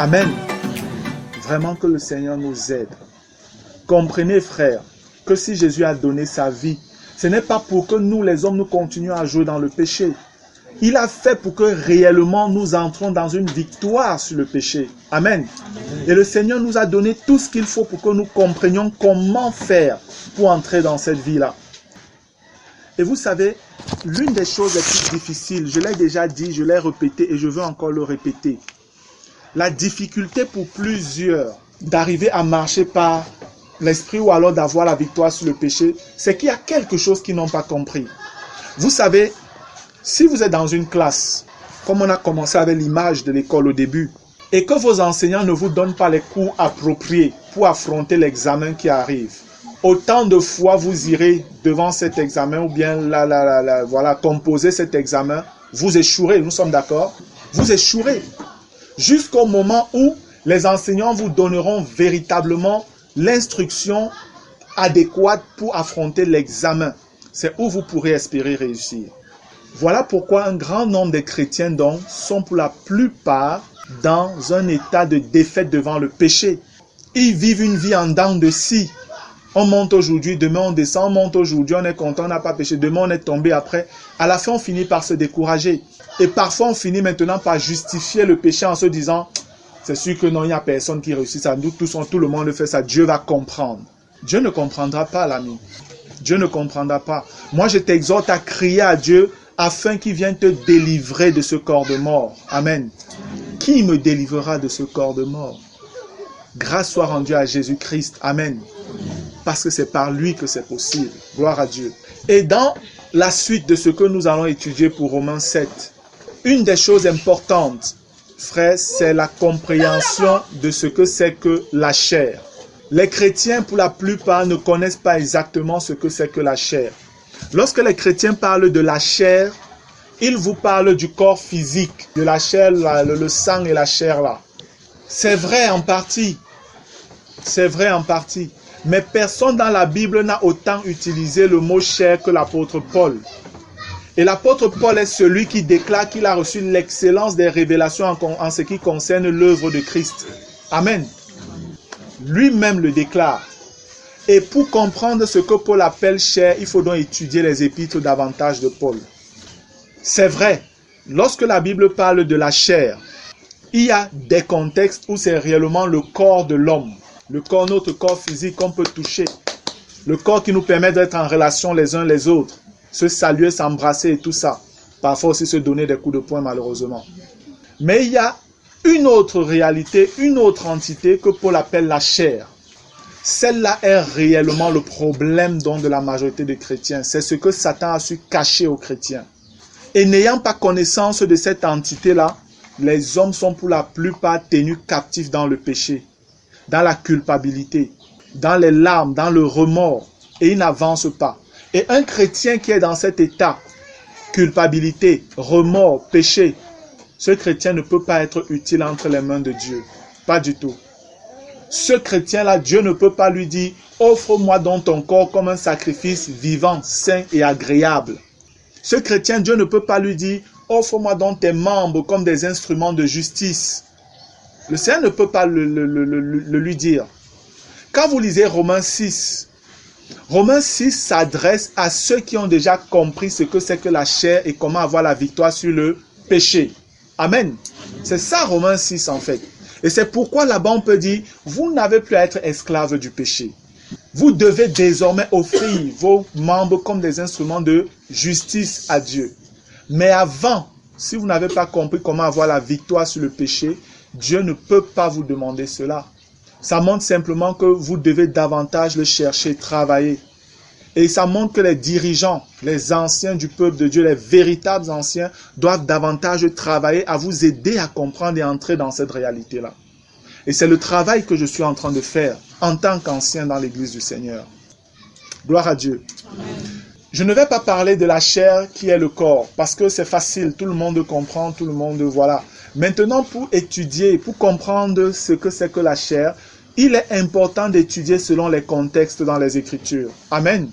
Amen. Vraiment que le Seigneur nous aide. Comprenez, frères, que si Jésus a donné sa vie, ce n'est pas pour que nous, les hommes, nous continuions à jouer dans le péché. Il a fait pour que réellement nous entrons dans une victoire sur le péché. Amen. Et le Seigneur nous a donné tout ce qu'il faut pour que nous comprenions comment faire pour entrer dans cette vie-là. Et vous savez, l'une des choses les plus difficiles, je l'ai déjà dit, je l'ai répété et je veux encore le répéter. La difficulté pour plusieurs d'arriver à marcher par l'esprit ou alors d'avoir la victoire sur le péché, c'est qu'il y a quelque chose qu'ils n'ont pas compris. Vous savez, si vous êtes dans une classe, comme on a commencé avec l'image de l'école au début, et que vos enseignants ne vous donnent pas les cours appropriés pour affronter l'examen qui arrive, autant de fois vous irez devant cet examen ou bien voilà, composer cet examen, vous échouerez, nous sommes d'accord? Vous échouerez jusqu'au moment où les enseignants vous donneront véritablement l'instruction adéquate pour affronter l'examen. C'est où vous pourrez espérer réussir. Voilà pourquoi un grand nombre de chrétiens donc sont pour la plupart dans un état de défaite devant le péché. Ils vivent une vie en dents de scie. On monte aujourd'hui, demain on descend, on monte aujourd'hui, on est content, on n'a pas péché, demain on est tombé après. À la fin on finit par se décourager. Et parfois on finit maintenant par justifier le péché en se disant c'est sûr que non, il n'y a personne qui réussit ça, nous tous, tout le monde le fait ça, Dieu va comprendre. Dieu ne comprendra pas, l'ami. Dieu ne comprendra pas. Moi je t'exhorte à crier à Dieu afin qu'il vienne te délivrer de ce corps de mort. Amen. Qui me délivrera de ce corps de mort? Grâce soit rendue à Jésus-Christ. Amen. Parce que c'est par lui que c'est possible. Gloire à Dieu. Et dans la suite de ce que nous allons étudier pour Romains 7, une des choses importantes, frère, c'est la compréhension de ce que c'est que la chair. Les chrétiens, pour la plupart, ne connaissent pas exactement ce que c'est que la chair. Lorsque les chrétiens parlent de la chair, ils vous parlent du corps physique, de la chair, le sang et la chair là. C'est vrai en partie. C'est vrai en partie. Mais personne dans la Bible n'a autant utilisé le mot chair que l'apôtre Paul. Et l'apôtre Paul est celui qui déclare qu'il a reçu l'excellence des révélations en ce qui concerne l'œuvre de Christ. Amen. Lui-même le déclare. Et pour comprendre ce que Paul appelle chair, il faut donc étudier les épîtres davantage de Paul. C'est vrai, lorsque la Bible parle de la chair, il y a des contextes où c'est réellement le corps de l'homme. Le corps, notre corps physique qu'on peut toucher. Le corps qui nous permet d'être en relation les uns les autres. Se saluer, s'embrasser et tout ça. Parfois aussi se donner des coups de poing malheureusement. Mais il y a une autre réalité, une autre entité que Paul appelle la chair. Celle-là est réellement le problème donc de la majorité des chrétiens. C'est ce que Satan a su cacher aux chrétiens. Et n'ayant pas connaissance de cette entité-là, les hommes sont pour la plupart tenus captifs dans le péché, dans la culpabilité, dans les larmes, dans le remords, et ils n'avancent pas. Et un chrétien qui est dans cet état, culpabilité, remords, péché, ce chrétien ne peut pas être utile entre les mains de Dieu. Pas du tout. Ce chrétien-là, Dieu ne peut pas lui dire « Offre-moi donc ton corps comme un sacrifice vivant, sain et agréable. » Ce chrétien, Dieu ne peut pas lui dire « Offre-moi donc tes membres comme des instruments de justice. » Le Seigneur ne peut pas le lui dire. Quand vous lisez Romains 6 s'adresse à ceux qui ont déjà compris ce que c'est que la chair et comment avoir la victoire sur le péché. Amen. C'est ça Romains 6 en fait. Et c'est pourquoi là-bas on peut dire, vous n'avez plus à être esclave du péché. Vous devez désormais offrir vos membres comme des instruments de justice à Dieu. Mais avant, si vous n'avez pas compris comment avoir la victoire sur le péché, Dieu ne peut pas vous demander cela. Ça montre simplement que vous devez davantage le chercher, travailler. Et ça montre que les dirigeants, les anciens du peuple de Dieu, les véritables anciens, doivent davantage travailler à vous aider à comprendre et entrer dans cette réalité-là. Et c'est le travail que je suis en train de faire en tant qu'ancien dans l'église du Seigneur. Gloire à Dieu. Amen. Je ne vais pas parler de la chair qui est le corps, parce que c'est facile, tout le monde comprend, tout le monde, voilà. Maintenant, pour étudier, pour comprendre ce que c'est que la chair, il est important d'étudier selon les contextes dans les Écritures. Amen.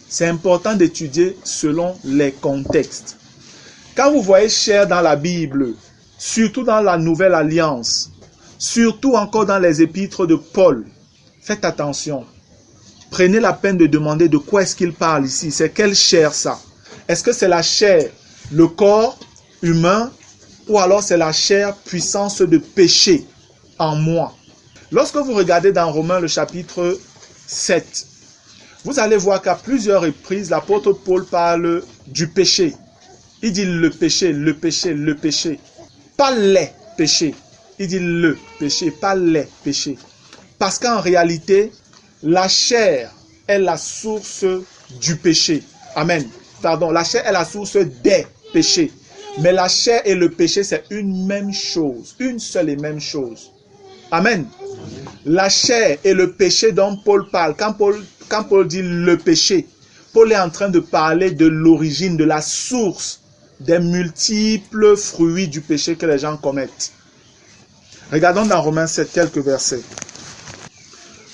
C'est important d'étudier selon les contextes. Quand vous voyez chair dans la Bible, surtout dans la Nouvelle Alliance, surtout encore dans les épîtres de Paul. Faites attention. Prenez la peine de demander de quoi est-ce qu'il parle ici. C'est quelle chair ça? Est-ce que c'est la chair, le corps humain, ou alors c'est la chair, puissance de péché en moi? Lorsque vous regardez dans Romains le chapitre 7, vous allez voir qu'à plusieurs reprises, l'apôtre Paul parle du péché. Il dit le péché, le péché, le péché. Pas les péchés. Il dit le péché, pas les péchés. Parce qu'en réalité, la chair est la source du péché. Amen. Pardon, la chair est la source des péchés. Mais la chair et le péché, c'est une même chose. Une seule et même chose. Amen. La chair et le péché dont Paul parle. Quand Paul dit le péché, Paul est en train de parler de l'origine, de la source des multiples fruits du péché que les gens commettent. Regardons dans Romains 7 quelques versets.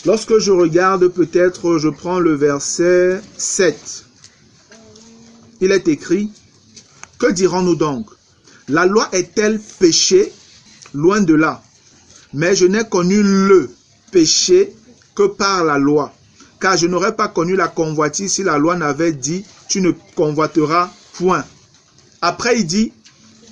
Lorsque je regarde, peut-être je prends le verset 7. Il est écrit, que dirons-nous donc? La loi est-elle péché? Loin de là. Mais je n'ai connu le péché que par la loi. Car je n'aurais pas connu la convoitise si la loi n'avait dit, tu ne convoiteras point. Après il dit,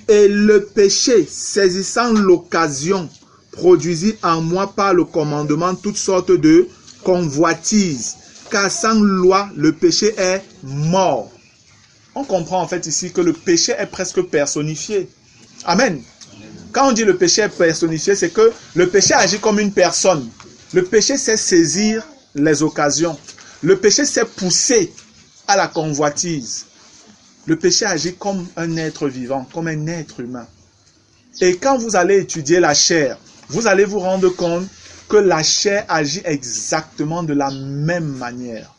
et le péché, saisissant l'occasion, produisit en moi par le commandement toutes sortes de convoitises. Car sans loi, le péché est mort. On comprend en fait ici que le péché est presque personnifié. Amen. Quand on dit le péché est personnifié, c'est que le péché agit comme une personne. Le péché sait saisir les occasions. Le péché sait pousser à la convoitise. Le péché agit comme un être vivant, comme un être humain. Et quand vous allez étudier la chair, vous allez vous rendre compte que la chair agit exactement de la même manière.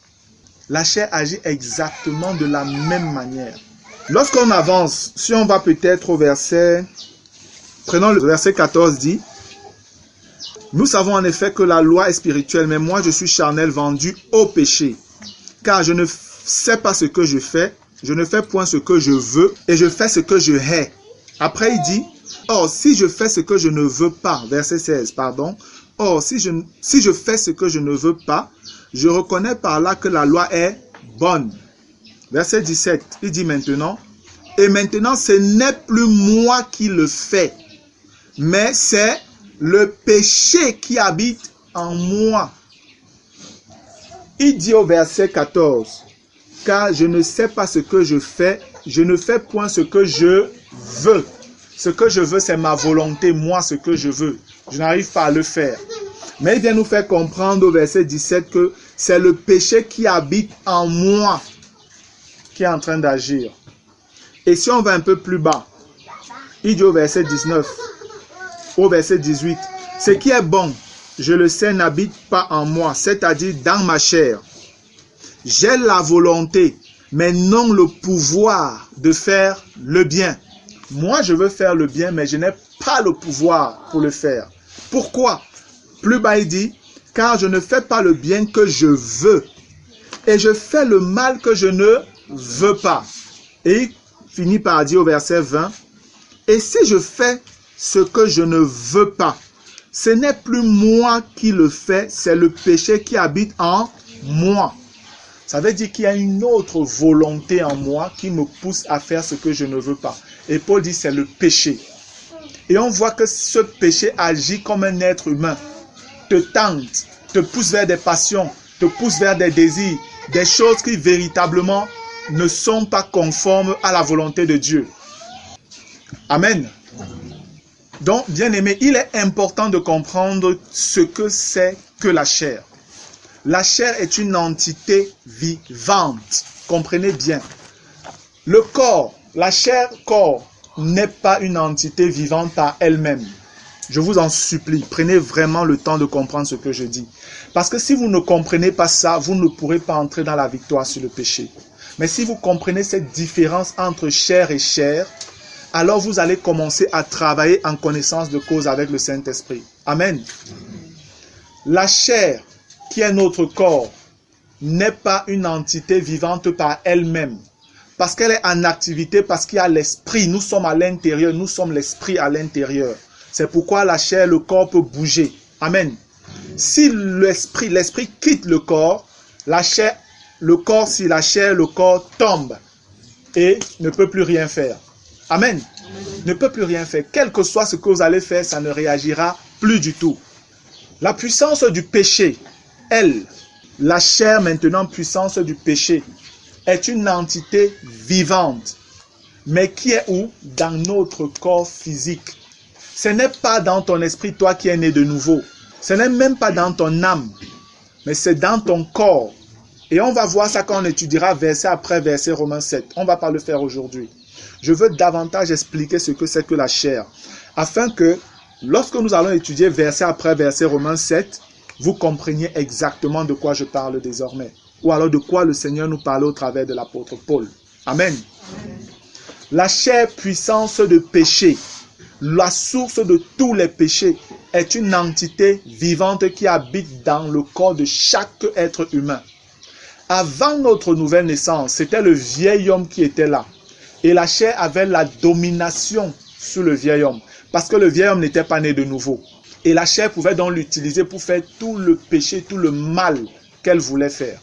La chair agit exactement de la même manière. Lorsqu'on avance, si on va peut-être au verset, prenons le verset 14 dit, nous savons en effet que la loi est spirituelle, mais moi je suis charnel, vendu au péché. Car je ne sais pas ce que je fais, je ne fais point ce que je veux, et je fais ce que je hais. Après il dit, or si je fais ce que je ne veux pas, verset 16, pardon, or si je fais ce que je ne veux pas, je reconnais par là que la loi est bonne. Verset 17, il dit maintenant, et maintenant ce n'est plus moi qui le fais, mais c'est le péché qui habite en moi. Il dit au verset 14, car je ne sais pas ce que je fais, je ne fais point ce que je veux. Ce que je veux, c'est ma volonté, moi, ce que je veux. Je n'arrive pas à le faire. Mais il vient nous faire comprendre au verset 17 que c'est le péché qui habite en moi qui est en train d'agir. Et si on va un peu plus bas, il dit au verset 19, au verset 18, ce qui est bon, je le sais, n'habite pas en moi, c'est-à-dire dans ma chair. J'ai la volonté, mais non le pouvoir de faire le bien. Moi, je veux faire le bien, mais je n'ai pas le pouvoir pour le faire. Pourquoi? Plus bas, il dit, car je ne fais pas le bien que je veux, et je fais le mal que je ne veux pas. Et il finit par dire au verset 20, et si je fais ce que je ne veux pas, ce n'est plus moi qui le fais, c'est le péché qui habite en moi. Ça veut dire qu'il y a une autre volonté en moi qui me pousse à faire ce que je ne veux pas. Et Paul dit c'est le péché. Et on voit que ce péché agit comme un être humain. Te tente, te pousse vers des passions, te pousse vers des désirs, des choses qui véritablement ne sont pas conformes à la volonté de Dieu. Amen. Donc, bien aimé, il est important de comprendre ce que c'est que la chair. La chair est une entité vivante. Comprenez bien. Le corps, la chair corps, n'est pas une entité vivante par elle-même. Je vous en supplie, prenez vraiment le temps de comprendre ce que je dis. Parce que si vous ne comprenez pas ça, vous ne pourrez pas entrer dans la victoire sur le péché. Mais si vous comprenez cette différence entre chair et chair, alors vous allez commencer à travailler en connaissance de cause avec le Saint-Esprit. Amen. La chair, qui est notre corps, n'est pas une entité vivante par elle-même. parce qu'elle est en activité, parce qu'il y a l'esprit. Nous sommes à l'intérieur, nous sommes l'esprit à l'intérieur. C'est pourquoi la chair, le corps peut bouger. Amen. Si l'esprit quitte le corps, la chair, le corps, si la chair, le corps tombe et ne peut plus rien faire. Amen. Ne peut plus rien faire. Quel que soit ce que vous allez faire, ça ne réagira plus du tout. La puissance du péché, elle, la chair maintenant, puissance du péché, est une entité vivante. Mais qui est où? Dans notre corps physique. Ce n'est pas dans ton esprit, toi qui es né de nouveau. Ce n'est même pas dans ton âme. Mais c'est dans ton corps. Et on va voir ça quand on étudiera verset après verset Romains 7. On ne va pas le faire aujourd'hui. Je veux davantage expliquer ce que c'est que la chair. Afin que, lorsque nous allons étudier verset après verset Romains 7, vous compreniez exactement de quoi je parle désormais. Ou alors de quoi le Seigneur nous parlait au travers de l'apôtre Paul. Amen. La chair, puissance de péché, la source de tous les péchés, est une entité vivante qui habite dans le corps de chaque être humain. Avant notre nouvelle naissance, c'était le vieil homme qui était là. Et la chair avait la domination sur le vieil homme. Parce que le vieil homme n'était pas né de nouveau. Et la chair pouvait donc l'utiliser pour faire tout le péché, tout le mal qu'elle voulait faire.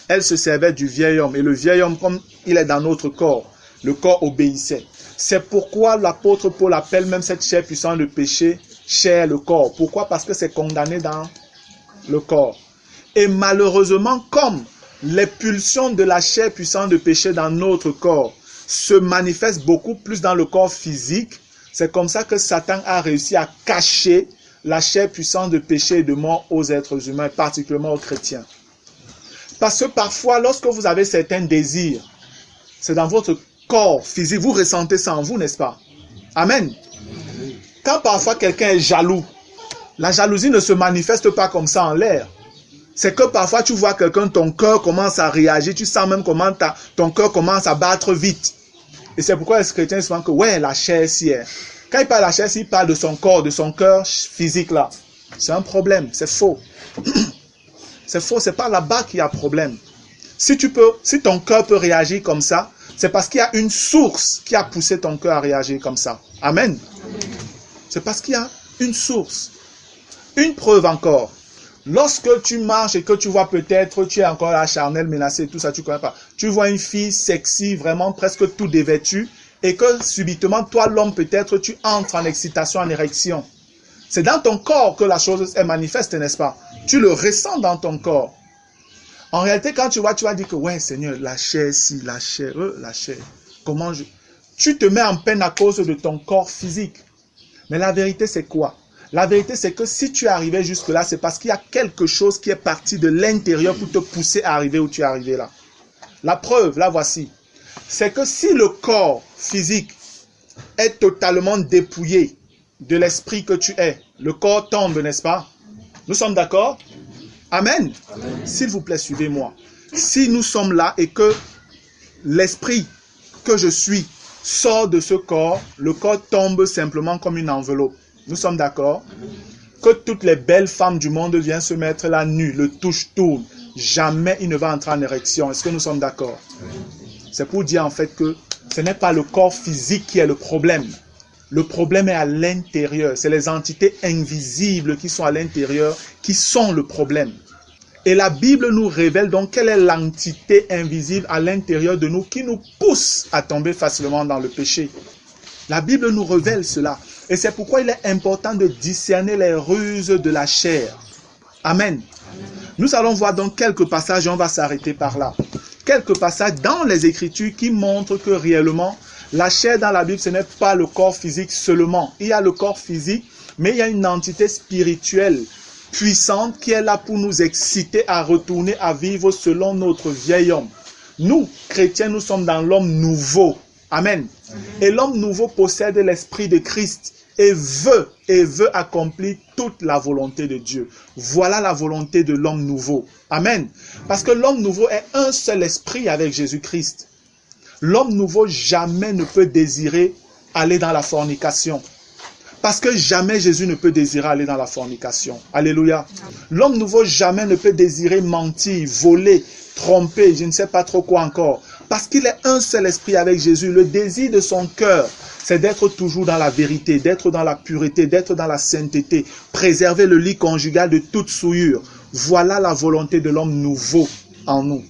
Elle se servait du vieil homme. Et le vieil homme, comme il est dans notre corps, le corps obéissait. C'est pourquoi l'apôtre Paul appelle même cette chair puissante de péché, chair, le corps. Pourquoi? Parce que c'est condamné dans le corps. Et malheureusement, comme les pulsions de la chair puissante de péché dans notre corps se manifestent beaucoup plus dans le corps physique, c'est comme ça que Satan a réussi à cacher la chair puissante de péché et de mort aux êtres humains, particulièrement aux chrétiens. Parce que parfois, lorsque vous avez certains désirs, c'est dans votre corps physique, vous ressentez ça en vous, n'est-ce pas? Amen. Quand parfois quelqu'un est jaloux, la jalousie ne se manifeste pas comme ça en l'air. C'est que parfois tu vois quelqu'un, ton cœur commence à réagir, tu sens même comment ton cœur commence à battre vite. Et c'est pourquoi les chrétiens se disent que ouais, la chair si est. Quand il parle de la chair, il parle de son corps, de son cœur physique là. C'est un problème, c'est faux. C'est faux, c'est pas là-bas qu'il y a problème. Si ton cœur peut réagir comme ça, c'est parce qu'il y a une source qui a poussé ton cœur à réagir comme ça. Amen. C'est parce qu'il y a une source. Une preuve encore. Lorsque tu marches et que tu vois peut-être, tu es encore là, charnel, menacé, tout ça, tu ne connais pas. Tu vois une fille sexy, vraiment presque tout dévêtue, et que subitement, toi, l'homme, peut-être, tu entres en excitation, en érection. C'est dans ton corps que la chose est manifeste, n'est-ce pas? Tu le ressens dans ton corps. En réalité, quand tu vas dire que, ouais, Seigneur, la chair, si, la chair, comment je... Tu te mets en peine à cause de ton corps physique. Mais la vérité, c'est quoi? La vérité, c'est que si tu es arrivé jusque-là, c'est parce qu'il y a quelque chose qui est parti de l'intérieur pour te pousser à arriver où tu es arrivé là. La preuve, la voici. C'est que si le corps physique est totalement dépouillé de l'esprit que tu es, le corps tombe, n'est-ce pas? Nous sommes d'accord? Amen. S'il vous plaît, suivez-moi. Si nous sommes là et que l'esprit que je suis sort de ce corps, le corps tombe simplement comme une enveloppe. Nous sommes d'accord? Que toutes les belles femmes du monde viennent se mettre là nues, le touche-tourne. Jamais il ne va entrer en érection. Est-ce que nous sommes d'accord? C'est pour dire en fait que ce n'est pas le corps physique qui est le problème. Le problème est à l'intérieur. C'est les entités invisibles qui sont à l'intérieur qui sont le problème. Et la Bible nous révèle donc quelle est l'entité invisible à l'intérieur de nous qui nous pousse à tomber facilement dans le péché. La Bible nous révèle cela. Et c'est pourquoi il est important de discerner les ruses de la chair. Amen. Nous allons voir donc quelques passages et on va s'arrêter par là. Quelques passages dans les Écritures qui montrent que réellement, la chair dans la Bible, ce n'est pas le corps physique seulement. Il y a le corps physique, mais il y a une entité spirituelle puissante qui est là pour nous exciter à retourner à vivre selon notre vieil homme. Nous, chrétiens, nous sommes dans l'homme nouveau. Amen. Et l'homme nouveau possède l'esprit de Christ et veut accomplir toute la volonté de Dieu. Voilà la volonté de l'homme nouveau. Amen. Parce que l'homme nouveau est un seul esprit avec Jésus-Christ. L'homme nouveau jamais ne peut désirer aller dans la fornication. Parce que jamais Jésus ne peut désirer aller dans la fornication. Alléluia. L'homme nouveau jamais ne peut désirer mentir, voler, tromper, je ne sais pas trop quoi encore. Parce qu'il est un seul esprit avec Jésus. Le désir de son cœur, c'est d'être toujours dans la vérité, d'être dans la pureté, d'être dans la sainteté, préserver le lit conjugal de toute souillure. Voilà la volonté de l'homme nouveau en nous.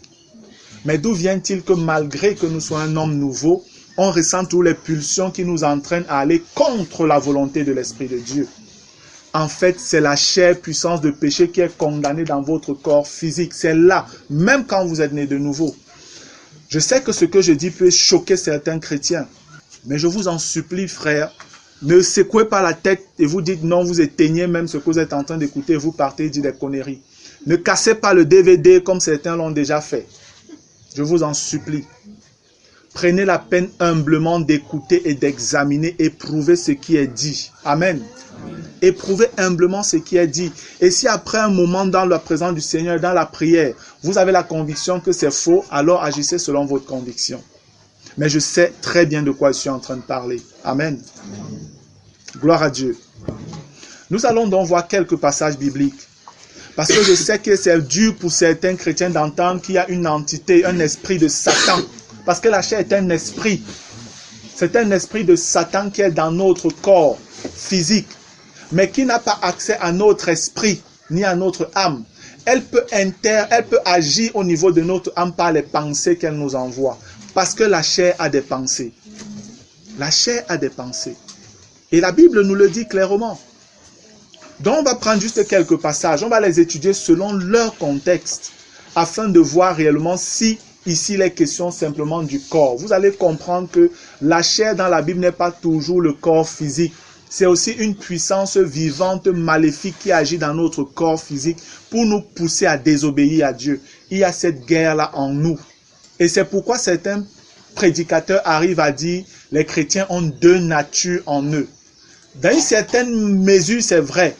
Mais d'où vient-il que malgré que nous soyons un homme nouveau, on ressent toutes les pulsions qui nous entraînent à aller contre la volonté de l'Esprit de Dieu? En fait, c'est la chair, puissance de péché qui est condamnée dans votre corps physique. C'est là, même quand vous êtes né de nouveau. Je sais que ce que je dis peut choquer certains chrétiens. Mais je vous en supplie, frères, ne secouez pas la tête et vous dites non, vous éteignez même ce que vous êtes en train d'écouter et vous partez et dites des conneries. Ne cassez pas le DVD comme certains l'ont déjà fait. Je vous en supplie. Prenez la peine humblement d'écouter et d'examiner, éprouver ce qui est dit. Amen. Éprouvez humblement ce qui est dit. Et si après un moment dans la présence du Seigneur, dans la prière, vous avez la conviction que c'est faux, alors agissez selon votre conviction. Mais je sais très bien de quoi je suis en train de parler. Amen. Gloire à Dieu. Nous allons donc voir quelques passages bibliques. Parce que je sais que c'est dur pour certains chrétiens d'entendre qu'il y a une entité, un esprit de Satan. Parce que la chair est un esprit. C'est un esprit de Satan qui est dans notre corps physique, mais qui n'a pas accès à notre esprit, ni à notre âme. Elle peut agir au niveau de notre âme par les pensées qu'elle nous envoie. Parce que la chair a des pensées. La chair a des pensées. Et la Bible nous le dit clairement. Donc on va prendre juste quelques passages, on va les étudier selon leur contexte, afin de voir réellement si ici il est question simplement du corps. Vous allez comprendre que la chair dans la Bible n'est pas toujours le corps physique. C'est aussi une puissance vivante, maléfique qui agit dans notre corps physique pour nous pousser à désobéir à Dieu. Il y a cette guerre-là en nous. Et c'est pourquoi certains prédicateurs arrivent à dire que les chrétiens ont deux natures en eux. Dans une certaine mesure, c'est vrai.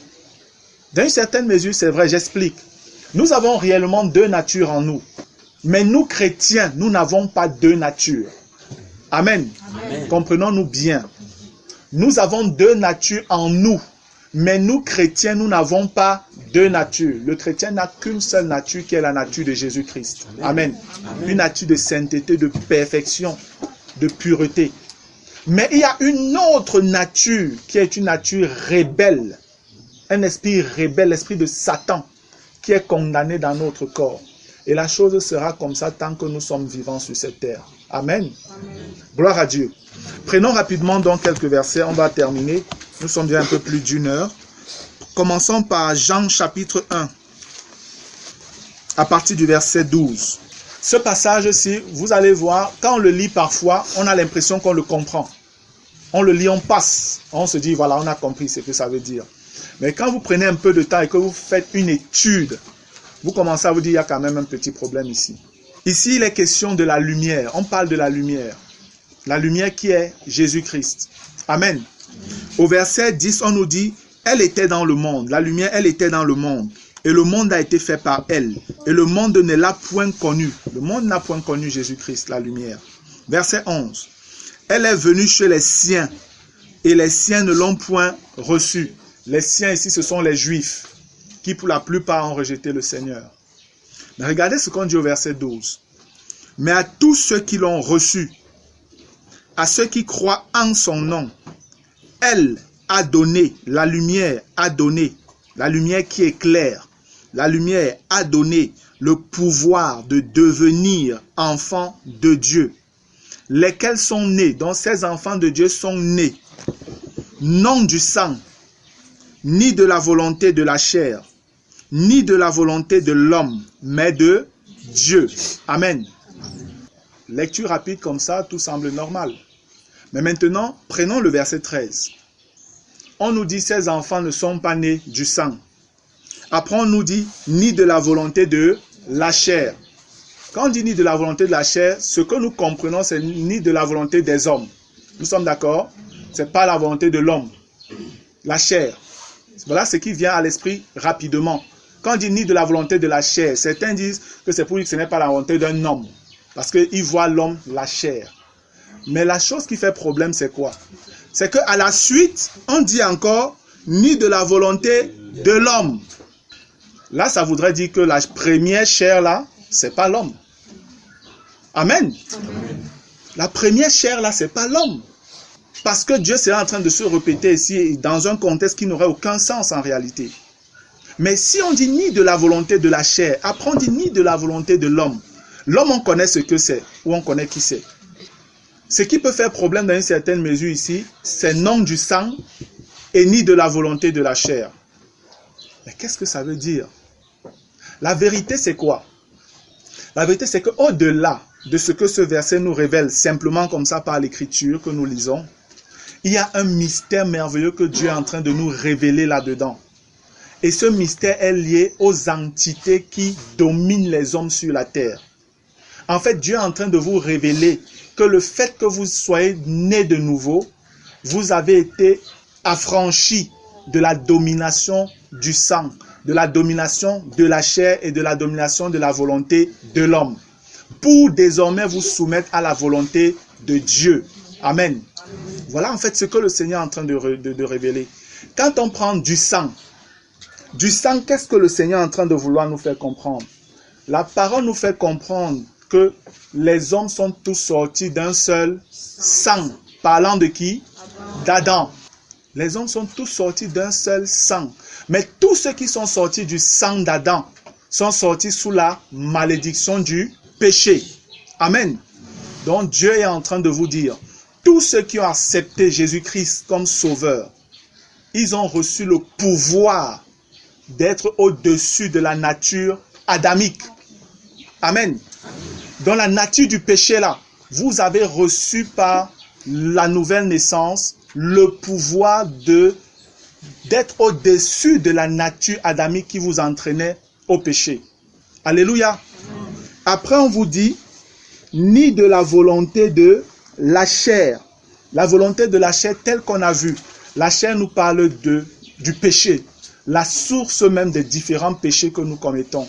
Dans une certaine mesure, c'est vrai, j'explique. Nous avons réellement deux natures en nous. Mais nous, chrétiens, nous n'avons pas deux natures. Amen. Amen. Comprenons-nous bien. Nous avons deux natures en nous. Mais nous, chrétiens, nous n'avons pas deux natures. Le chrétien n'a qu'une seule nature qui est la nature de Jésus-Christ. Amen. Amen. Une nature de sainteté, de perfection, de pureté. Mais il y a une autre nature qui est une nature rebelle. Un esprit rebelle, l'esprit de Satan, qui est condamné dans notre corps. Et la chose sera comme ça tant que nous sommes vivants sur cette terre. Amen. Amen. Gloire à Dieu. Prenons rapidement donc quelques versets, on va terminer. Nous sommes déjà un peu plus d'une heure. Commençons par Jean chapitre 1, à partir du verset 12. Ce passage-ci, vous allez voir, quand on le lit parfois, on a l'impression qu'on le comprend. On le lit, on passe. On se dit, voilà, on a compris ce que ça veut dire. Mais quand vous prenez un peu de temps et que vous faites une étude, vous commencez à vous dire, il y a quand même un petit problème ici. Ici, il est question de la lumière. On parle de la lumière. La lumière qui est Jésus-Christ. Amen. Au verset 10, on nous dit, elle était dans le monde. La lumière, elle était dans le monde. Et le monde a été fait par elle. Et le monde ne l'a point connu. Le monde n'a point connu Jésus-Christ, la lumière. Verset 11. Elle est venue chez les siens. Et les siens ne l'ont point reçue. Les siens ici, ce sont les Juifs, qui pour la plupart ont rejeté le Seigneur. Mais regardez ce qu'on dit au verset 12. Mais à tous ceux qui l'ont reçu, à ceux qui croient en son nom, elle a donné, la lumière a donné, la lumière qui éclaire, la lumière a donné le pouvoir de devenir enfants de Dieu, lesquels sont nés, dont ces enfants de Dieu sont nés, non du sang, ni de la volonté de la chair, ni de la volonté de l'homme, mais de Dieu. Amen. Lecture rapide comme ça, tout semble normal. Mais maintenant, prenons le verset 13. On nous dit, ces enfants ne sont pas nés du sang. Après, on nous dit, ni de la volonté de la chair. Quand on dit ni de la volonté de la chair, ce que nous comprenons, c'est ni de la volonté des hommes. Nous sommes d'accord? Ce n'est pas la volonté de l'homme. La chair. Voilà ce qui vient à l'esprit rapidement. Quand on dit ni de la volonté de la chair, certains disent que c'est pour dire que ce n'est pas la volonté d'un homme. Parce qu'ils voient l'homme, la chair. Mais la chose qui fait problème, c'est quoi? C'est qu'à la suite, on dit encore ni de la volonté de l'homme. Là, ça voudrait dire que la première chair là, c'est pas l'homme. Amen. La première chair, là, c'est pas l'homme. Parce que Dieu serait en train de se répéter ici dans un contexte qui n'aurait aucun sens en réalité. Mais si on dit ni de la volonté de la chair, après on dit ni de la volonté de l'homme. L'homme, on connaît ce que c'est, ou on connaît qui c'est. Ce qui peut faire problème dans une certaine mesure ici, c'est non du sang et ni de la volonté de la chair. Mais qu'est-ce que ça veut dire? La vérité, c'est quoi? La vérité, c'est qu'au-delà de ce que ce verset nous révèle simplement comme ça par l'écriture que nous lisons, il y a un mystère merveilleux que Dieu est en train de nous révéler là-dedans. Et ce mystère est lié aux entités qui dominent les hommes sur la terre. En fait, Dieu est en train de vous révéler que le fait que vous soyez né de nouveau, vous avez été affranchi de la domination du sang, de la domination de la chair et de la domination de la volonté de l'homme, pour désormais vous soumettre à la volonté de Dieu. Amen. Voilà en fait ce que le Seigneur est en train de révéler. Quand on prend du sang, qu'est-ce que le Seigneur est en train de vouloir nous faire comprendre? La parole nous fait comprendre que les hommes sont tous sortis d'un seul sang. Parlant de qui? D'Adam. Les hommes sont tous sortis d'un seul sang. Mais tous ceux qui sont sortis du sang d'Adam sont sortis sous la malédiction du péché. Amen. Donc Dieu est en train de vous dire, tous ceux qui ont accepté Jésus-Christ comme sauveur, ils ont reçu le pouvoir d'être au-dessus de la nature adamique. Amen. Dans la nature du péché là, vous avez reçu par la nouvelle naissance le pouvoir d'être au-dessus de la nature adamique qui vous entraînait au péché. Alléluia. Après on vous dit, ni de la volonté de la chair. La volonté de la chair telle qu'on a vu. La chair nous parle du péché, la source même des différents péchés que nous commettons.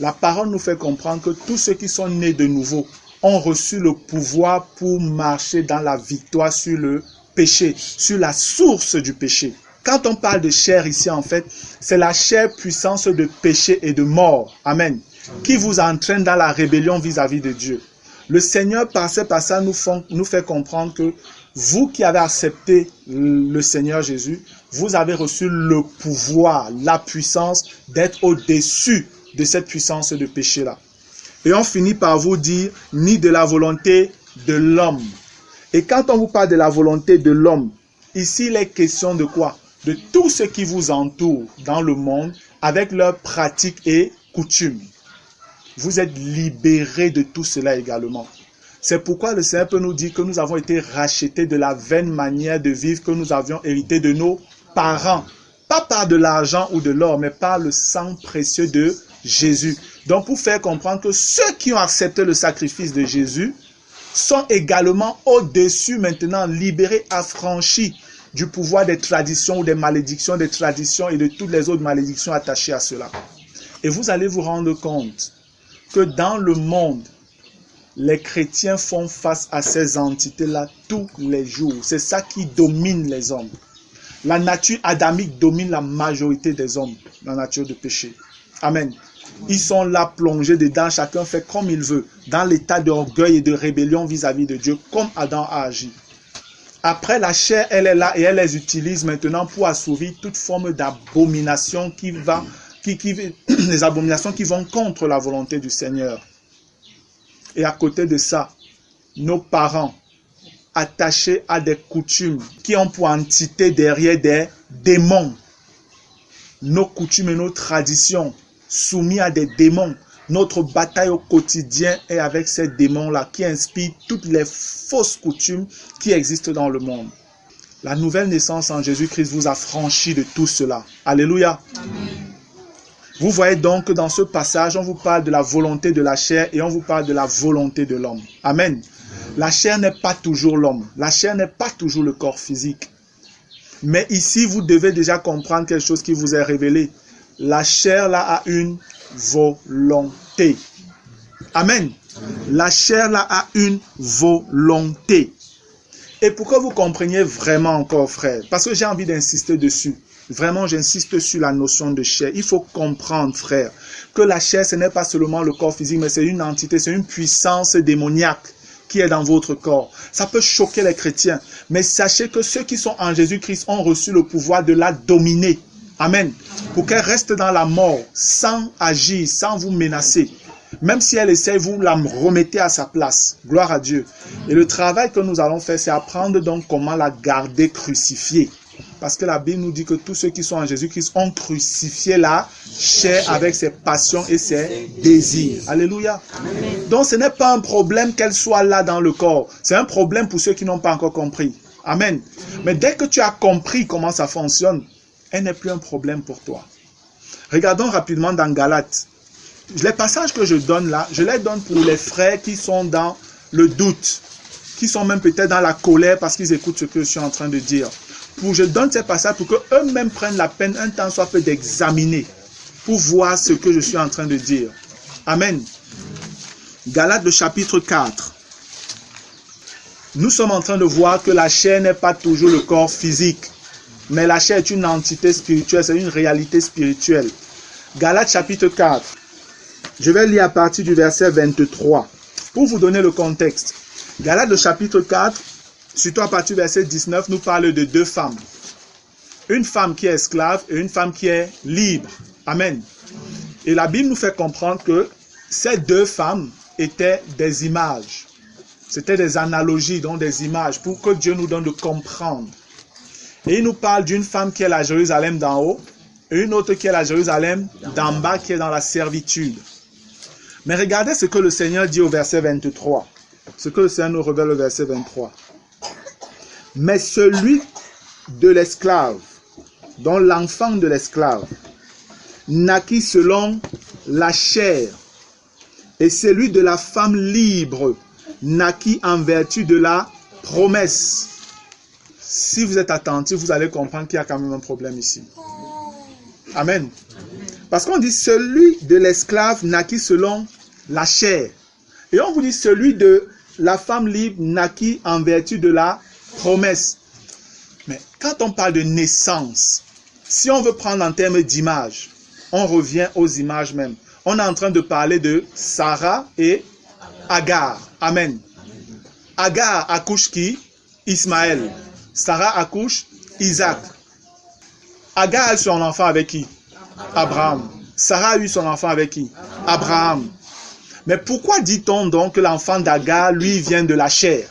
La parole nous fait comprendre que tous ceux qui sont nés de nouveau ont reçu le pouvoir pour marcher dans la victoire sur le péché, sur la source du péché. Quand on parle de chair ici, en fait, c'est la chair puissance de péché et de mort. Amen. Qui vous entraîne dans la rébellion vis-à-vis de Dieu. Le Seigneur, par ce passage, nous fait comprendre que vous qui avez accepté le Seigneur Jésus, vous avez reçu le pouvoir, la puissance d'être au-dessus de cette puissance de péché-là. Et on finit par vous dire, ni de la volonté de l'homme. Et quand on vous parle de la volonté de l'homme, ici il est question de quoi? De tout ce qui vous entoure dans le monde avec leurs pratiques et coutumes. Vous êtes libérés de tout cela également. C'est pourquoi le Seigneur peut nous dire que nous avons été rachetés de la vaine manière de vivre que nous avions hérité de nos parents. Pas par de l'argent ou de l'or, mais par le sang précieux de Jésus. Donc pour faire comprendre que ceux qui ont accepté le sacrifice de Jésus sont également au-dessus maintenant, libérés, affranchis du pouvoir des traditions ou des malédictions des traditions et de toutes les autres malédictions attachées à cela. Et vous allez vous rendre compte que dans le monde, les chrétiens font face à ces entités-là tous les jours. C'est ça qui domine les hommes. La nature adamique domine la majorité des hommes, la nature de péché. Amen. Ils sont là plongés dedans, chacun fait comme il veut, dans l'état d'orgueil et de rébellion vis-à-vis de Dieu, comme Adam a agi. Après, la chair, elle est là et elle les utilise maintenant pour assouvir toute forme d'abomination les abominations qui vont contre la volonté du Seigneur. Et à côté de ça, nos parents, attachés à des coutumes qui ont pour entité derrière des démons. Nos coutumes et nos traditions soumis à des démons. Notre bataille au quotidien est avec ces démons-là qui inspirent toutes les fausses coutumes qui existent dans le monde. La nouvelle naissance en Jésus-Christ vous a franchi de tout cela. Alléluia. Amen. Vous voyez donc que dans ce passage, on vous parle de la volonté de la chair et on vous parle de la volonté de l'homme. Amen. La chair n'est pas toujours l'homme. La chair n'est pas toujours le corps physique. Mais ici, vous devez déjà comprendre quelque chose qui vous est révélé. La chair là a une volonté. Amen. La chair là a une volonté. Et pour que vous compreniez vraiment encore, frère, parce que j'ai envie d'insister dessus. Vraiment, j'insiste sur la notion de chair. Il faut comprendre, frère, que la chair, ce n'est pas seulement le corps physique, mais c'est une entité, c'est une puissance démoniaque qui est dans votre corps. Ça peut choquer les chrétiens, mais sachez que ceux qui sont en Jésus-Christ ont reçu le pouvoir de la dominer. Amen. Pour qu'elle reste dans la mort, sans agir, sans vous menacer. Même si elle essaie, vous la remettez à sa place. Gloire à Dieu. Et le travail que nous allons faire, c'est apprendre donc comment la garder crucifiée. Parce que la Bible nous dit que tous ceux qui sont en Jésus-Christ ont crucifié la chair avec ses passions et ses désirs. Alléluia. Amen. Donc ce n'est pas un problème qu'elle soit là dans le corps. C'est un problème pour ceux qui n'ont pas encore compris. Amen. Mais dès que tu as compris comment ça fonctionne, elle n'est plus un problème pour toi. Regardons rapidement dans Galates. Les passages que je donne là, je les donne pour les frères qui sont dans le doute, qui sont même peut-être dans la colère parce qu'ils écoutent ce que je suis en train de dire. Je donne ces passages pour qu'eux-mêmes prennent la peine un temps soit peu d'examiner, pour voir ce que je suis en train de dire. Amen. Galates, le chapitre 4. Nous sommes en train de voir que la chair n'est pas toujours le corps physique, mais la chair est une entité spirituelle, c'est une réalité spirituelle. Galates, chapitre 4. Je vais lire à partir du verset 23, pour vous donner le contexte. Galates, le chapitre 4, surtout à partir du verset 19, nous parle de deux femmes. Une femme qui est esclave et une femme qui est libre. Amen. Et la Bible nous fait comprendre que ces deux femmes étaient des images. C'était des analogies, donc des images, pour que Dieu nous donne de comprendre. Et il nous parle d'une femme qui est la Jérusalem d'en haut, et une autre qui est la Jérusalem d'en bas, qui est dans la servitude. Mais regardez ce que le Seigneur dit au verset 23. Ce que le Seigneur nous révèle au verset 23. Mais celui de l'esclave, dont l'enfant de l'esclave, naquit selon la chair, et celui de la femme libre naquit en vertu de la promesse. Si vous êtes attentif, vous allez comprendre qu'il y a quand même un problème ici. Amen. Parce qu'on dit celui de l'esclave naquit selon la chair. Et on vous dit celui de la femme libre naquit en vertu de la promesse. Mais quand on parle de naissance, si on veut prendre en termes d'image, on revient aux images même. On est en train de parler de Sarah et Agar. Amen. Agar accouche qui? Ismaël. Sarah accouche Isaac. Agar a eu son enfant avec qui? Abraham. Sarah a eu son enfant avec qui? Abraham. Mais pourquoi dit-on donc que l'enfant d'Agar, lui, vient de la chair?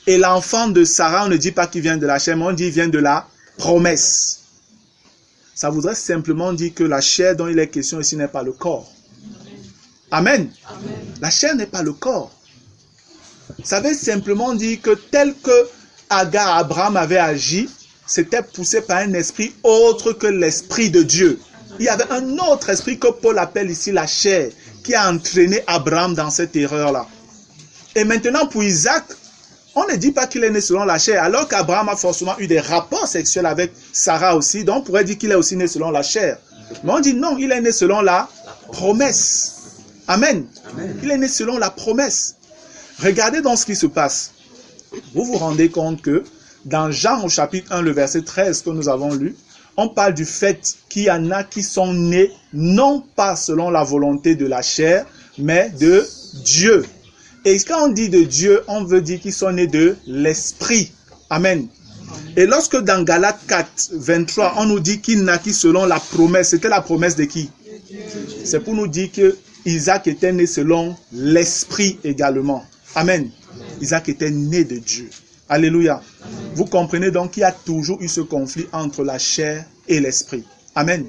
Et l'enfant de Sarah, on ne dit pas qu'il vient de la chair, mais on dit qu'il vient de la promesse. Ça voudrait simplement dire que la chair dont il est question ici n'est pas le corps. Amen. Amen. La chair n'est pas le corps. Ça veut simplement dire que tel que Agar, Abraham avait agi, c'était poussé par un esprit autre que l'esprit de Dieu. Il y avait un autre esprit que Paul appelle ici la chair, qui a entraîné Abraham dans cette erreur-là. Et maintenant pour Isaac, on ne dit pas qu'il est né selon la chair, alors qu'Abraham a forcément eu des rapports sexuels avec Sarah aussi, donc on pourrait dire qu'il est aussi né selon la chair. Mais on dit non, il est né selon la promesse. Amen. Amen. Il est né selon la promesse. Regardez donc ce qui se passe. Vous vous rendez compte que dans Jean au chapitre 1, le verset 13 que nous avons lu, on parle du fait qu'il y en a qui sont nés non pas selon la volonté de la chair, mais de Dieu. Et quand on dit de Dieu, on veut dire qu'ils sont nés de l'esprit. Amen. Et lorsque dans Galates 4, 23, on nous dit qu'il naquit selon la promesse, c'était la promesse de qui? C'est pour nous dire que Isaac était né selon l'esprit également. Amen. Isaac était né de Dieu. Alléluia. Vous comprenez donc qu'il y a toujours eu ce conflit entre la chair et l'esprit. Amen.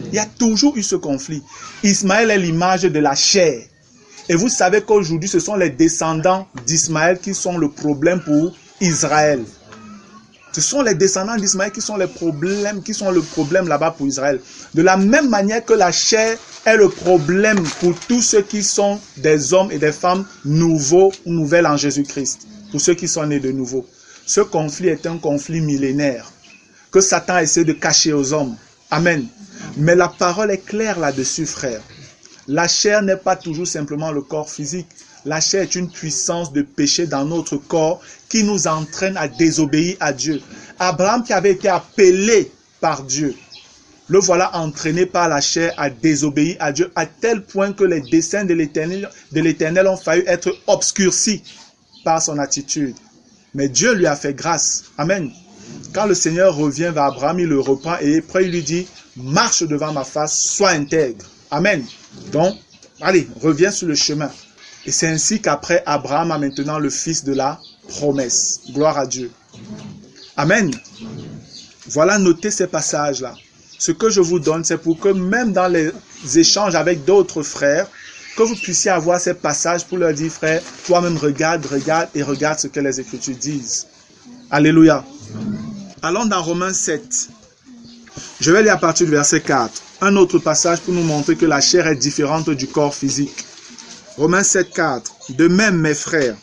Il y a toujours eu ce conflit. Ismaël est l'image de la chair. Et vous savez qu'aujourd'hui, ce sont les descendants d'Ismaël qui sont le problème pour Israël. Ce sont les descendants d'Ismaël qui sont le problème là-bas pour Israël. De la même manière que la chair est le problème pour tous ceux qui sont des hommes et des femmes nouveaux ou nouvelles en Jésus-Christ. Pour ceux qui sont nés de nouveau. Ce conflit est un conflit millénaire que Satan essaie de cacher aux hommes. Amen. Mais la parole est claire là-dessus, frère. La chair n'est pas toujours simplement le corps physique. La chair est une puissance de péché dans notre corps qui nous entraîne à désobéir à Dieu. Abraham qui avait été appelé par Dieu. Le voilà entraîné par la chair à désobéir à Dieu, à tel point que les desseins de l'Éternel ont failli être obscurcis par son attitude. Mais Dieu lui a fait grâce. Amen. Quand le Seigneur revient vers Abraham, il le reprend et après il lui dit, marche devant ma face, sois intègre. Amen. Donc, allez, reviens sur le chemin. Et c'est ainsi qu'après, Abraham a maintenant le fils de la promesse. Gloire à Dieu. Amen. Voilà, notez ces passages-là. Ce que je vous donne, c'est pour que même dans les échanges avec d'autres frères, que vous puissiez avoir ces passages pour leur dire, frère, toi-même regarde ce que les Écritures disent. Alléluia. Allons dans Romains 7. Je vais lire à partir du verset 4. Un autre passage pour nous montrer que la chair est différente du corps physique. Romains 7, 4. De même, mes frères,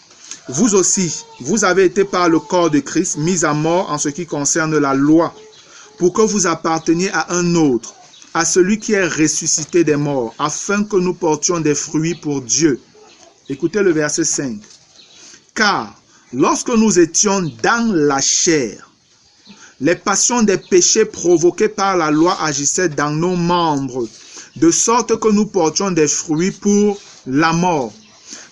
vous aussi, vous avez été par le corps de Christ mis à mort en ce qui concerne la loi, pour que vous apparteniez à un autre, à celui qui est ressuscité des morts, afin que nous portions des fruits pour Dieu. Écoutez le verset 5. Car, lorsque nous étions dans la chair, les passions des péchés provoqués par la loi agissaient dans nos membres, de sorte que nous portions des fruits pour la mort.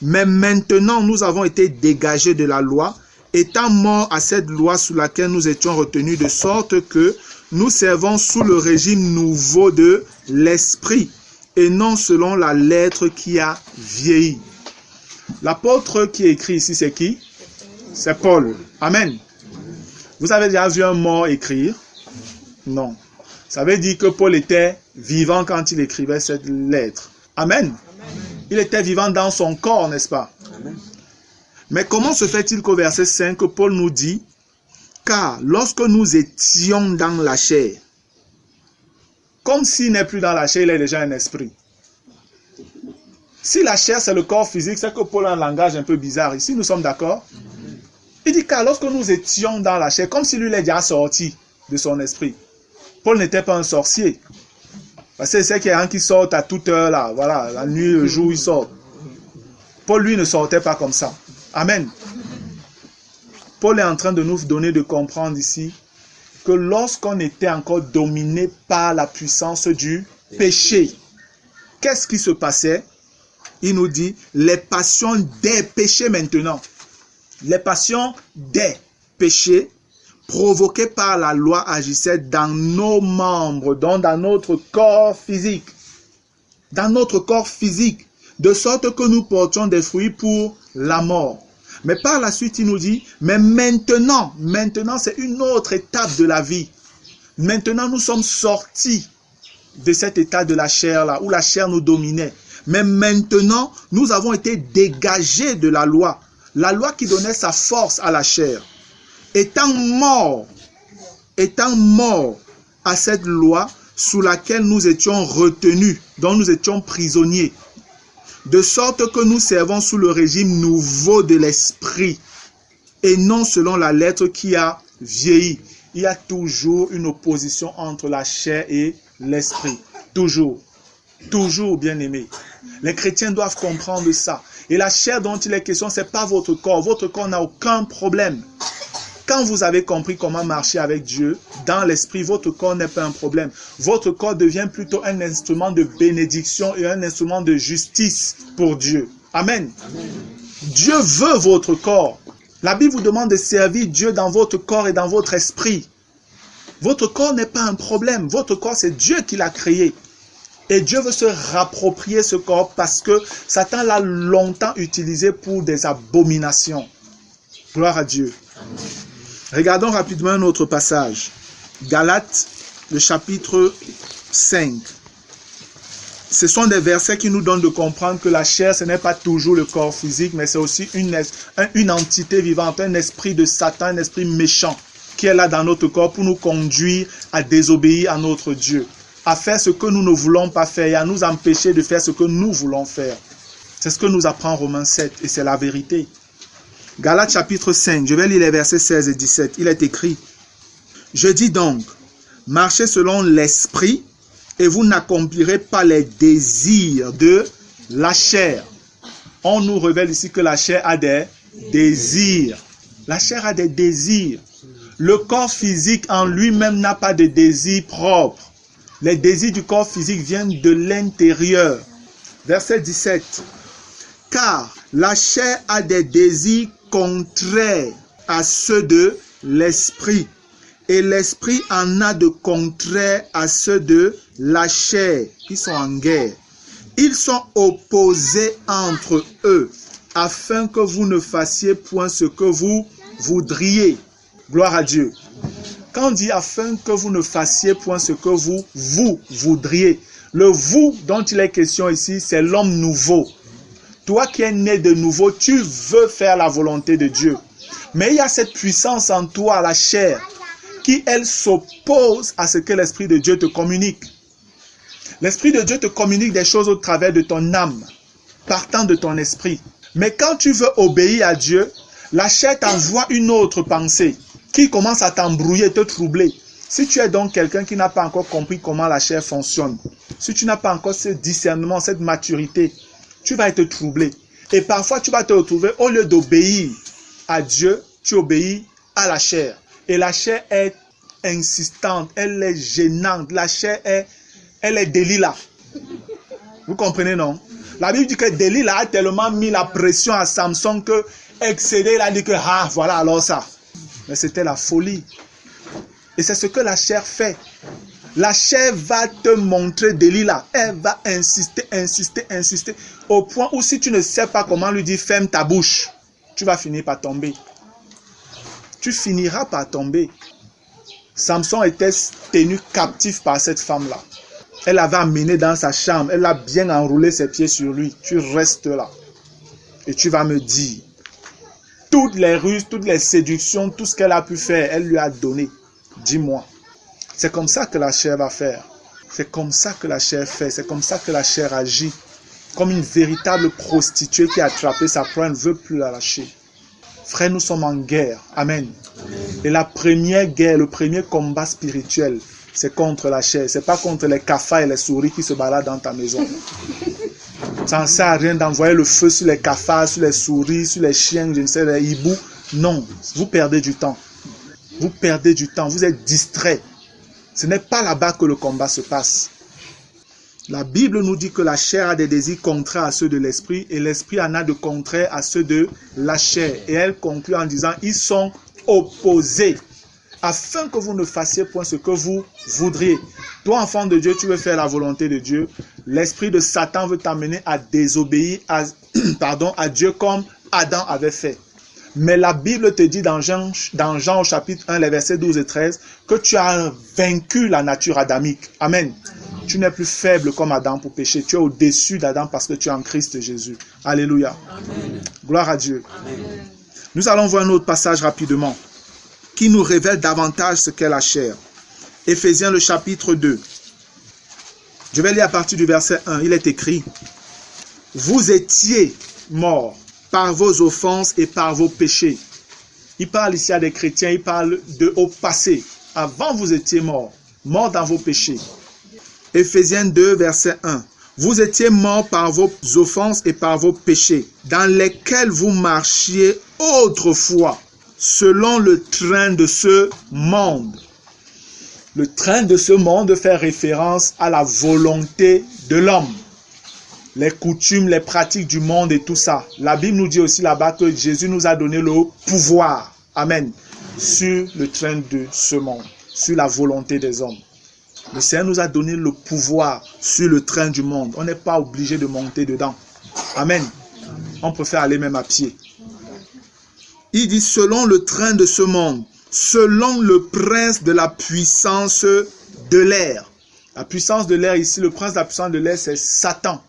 Mais maintenant, nous avons été dégagés de la loi, étant morts à cette loi sous laquelle nous étions retenus, de sorte que nous servons sous le régime nouveau de l'esprit, et non selon la lettre qui a vieilli. L'apôtre qui écrit ici, c'est qui? C'est Paul. Amen. Vous avez déjà vu un mort écrire? Non. Ça veut dire que Paul était vivant quand il écrivait cette lettre. Amen. Il était vivant dans son corps, n'est-ce pas? Amen. Mais comment se fait-il qu'au verset 5, Paul nous dit, car lorsque nous étions dans la chair, comme s'il n'est plus dans la chair, il est déjà un esprit. Si la chair c'est le corps physique, c'est que Paul a un langage un peu bizarre. Ici, nous sommes d'accord? Il dit car lorsque nous étions dans la chair, comme si lui il est déjà sorti de son esprit. Paul n'était pas un sorcier. Parce que c'est qu'il y a un qui sort à toute heure là. Voilà, la nuit, le jour, il sort. Paul, lui, ne sortait pas comme ça. Amen. Paul est en train de nous donner de comprendre ici que lorsqu'on était encore dominé par la puissance du péché, qu'est-ce qui se passait? Il nous dit les passions des péchés maintenant. Les passions des péchés provoquées par la loi agissaient dans nos membres, donc dans notre corps physique. Dans notre corps physique, de sorte que nous portions des fruits pour la mort. Mais par la suite, il nous dit, mais maintenant c'est une autre étape de la vie. Maintenant, nous sommes sortis de cet état de la chair là, où la chair nous dominait. Mais maintenant, nous avons été dégagés de la loi qui donnait sa force à la chair. Étant mort à cette loi sous laquelle nous étions retenus, dont nous étions prisonniers, de sorte que nous servons sous le régime nouveau de l'esprit, et non selon la lettre qui a vieilli. Il y a toujours une opposition entre la chair et l'esprit. Toujours, bien aimé. Les chrétiens doivent comprendre ça. Et la chair dont il est question, ce n'est pas votre corps. Votre corps n'a aucun problème. Quand vous avez compris comment marcher avec Dieu, dans l'esprit, votre corps n'est pas un problème. Votre corps devient plutôt un instrument de bénédiction et un instrument de justice pour Dieu. Amen. Amen. Dieu veut votre corps. La Bible vous demande de servir Dieu dans votre corps et dans votre esprit. Votre corps n'est pas un problème. Votre corps, c'est Dieu qui l'a créé. Et Dieu veut se rapproprier ce corps parce que Satan l'a longtemps utilisé pour des abominations. Gloire à Dieu. Amen. Regardons rapidement un autre passage. Galates, le chapitre 5. Ce sont des versets qui nous donnent de comprendre que la chair, ce n'est pas toujours le corps physique, mais c'est aussi une entité vivante, un esprit de Satan, un esprit méchant qui est là dans notre corps pour nous conduire à désobéir à notre Dieu, à faire ce que nous ne voulons pas faire et à nous empêcher de faire ce que nous voulons faire. C'est ce que nous apprend Romains 7 et c'est la vérité. Galates chapitre 5, je vais lire les versets 16 et 17. Il est écrit, « Je dis donc, marchez selon l'esprit et vous n'accomplirez pas les désirs de la chair. » On nous révèle ici que la chair a des désirs. La chair a des désirs. Le corps physique en lui-même n'a pas de désir propre. Les désirs du corps physique viennent de l'intérieur. Verset 17. Car la chair a des désirs contraires à ceux de l'esprit. Et l'esprit en a de contraires à ceux de la chair, qui sont en guerre. Ils sont opposés entre eux, afin que vous ne fassiez point ce que vous voudriez. Gloire à Dieu. Quand on dit afin que vous ne fassiez point ce que vous voudriez, le vous dont il est question ici, c'est l'homme nouveau. Toi qui es né de nouveau, tu veux faire la volonté de Dieu. Mais il y a cette puissance en toi, la chair, qui elle s'oppose à ce que l'Esprit de Dieu te communique. L'Esprit de Dieu te communique des choses au travers de ton âme, partant de ton esprit. Mais quand tu veux obéir à Dieu, la chair t'envoie une autre pensée qui commence à t'embrouiller, te troubler. Si tu es donc quelqu'un qui n'a pas encore compris comment la chair fonctionne, si tu n'as pas encore ce discernement, cette maturité, tu vas être troublé. Et parfois, tu vas te retrouver, au lieu d'obéir à Dieu, tu obéis à la chair. Et la chair est insistante, elle est gênante. La chair elle est Delilah. Vous comprenez, non? La Bible dit que Delilah a tellement mis la pression à Samson que excédé, il a dit que, voilà alors ça. Mais c'était la folie. Et c'est ce que la chair fait. La chair va te montrer Delilah. Elle va insister. Au point où si tu ne sais pas comment lui dire, ferme ta bouche, tu vas finir par tomber. Tu finiras par tomber. Samson était tenu captif par cette femme-là. Elle l'avait amené dans sa chambre. Elle a bien enroulé ses pieds sur lui. Tu restes là. Et tu vas me dire, toutes les ruses, toutes les séductions, tout ce qu'elle a pu faire, elle lui a donné. Dis-moi. C'est comme ça que la chair va faire. C'est comme ça que la chair fait. C'est comme ça que la chair agit. Comme une véritable prostituée qui a attrapé sa proie, elle ne veut plus la lâcher. Frères, nous sommes en guerre. Amen. Et la première guerre, le premier combat spirituel, c'est contre la chair. C'est pas contre les cafards et les souris qui se baladent dans ta maison. Ça ne sert à rien d'envoyer le feu sur les cafards, sur les souris, sur les chiens, je ne sais, les hiboux. Non, vous perdez du temps. Vous perdez du temps, vous êtes distrait. Ce n'est pas là-bas que le combat se passe. La Bible nous dit que la chair a des désirs contraires à ceux de l'esprit et l'esprit en a de contraires à ceux de la chair. Et elle conclut en disant, ils sont opposés, afin que vous ne fassiez point ce que vous voudriez. Toi, enfant de Dieu, tu veux faire la volonté de Dieu. L'esprit de Satan veut t'amener à désobéir à Dieu comme Adam avait fait. Mais la Bible te dit dans Jean au chapitre 1, les versets 12 et 13, que tu as vaincu la nature adamique. Amen. Tu n'es plus faible comme Adam pour pécher. Tu es au-dessus d'Adam parce que tu es en Christ Jésus. Alléluia. Amen. Gloire à Dieu. Amen. Nous allons voir un autre passage rapidement qui nous révèle davantage ce qu'est la chair. Éphésiens le chapitre 2. Je vais lire à partir du verset 1. Il est écrit, « Vous étiez morts par vos offenses et par vos péchés. » Il parle ici à des chrétiens, il parle au passé. Avant, vous étiez morts dans vos péchés. Éphésiens 2, verset 1. « Vous étiez morts par vos offenses et par vos péchés, dans lesquels vous marchiez autrefois, selon le train de ce monde. » Le train de ce monde fait référence à la volonté de l'homme. Les coutumes, les pratiques du monde et tout ça. La Bible nous dit aussi là-bas que Jésus nous a donné le pouvoir, amen, sur le train de ce monde, sur la volonté des hommes. Le Seigneur nous a donné le pouvoir sur le train du monde. On n'est pas obligé de monter dedans. Amen. On préfère aller même à pied. Il dit selon le train de ce monde, selon le prince de la puissance de l'air. La puissance de l'air ici, le prince de la puissance de l'air, c'est Satan.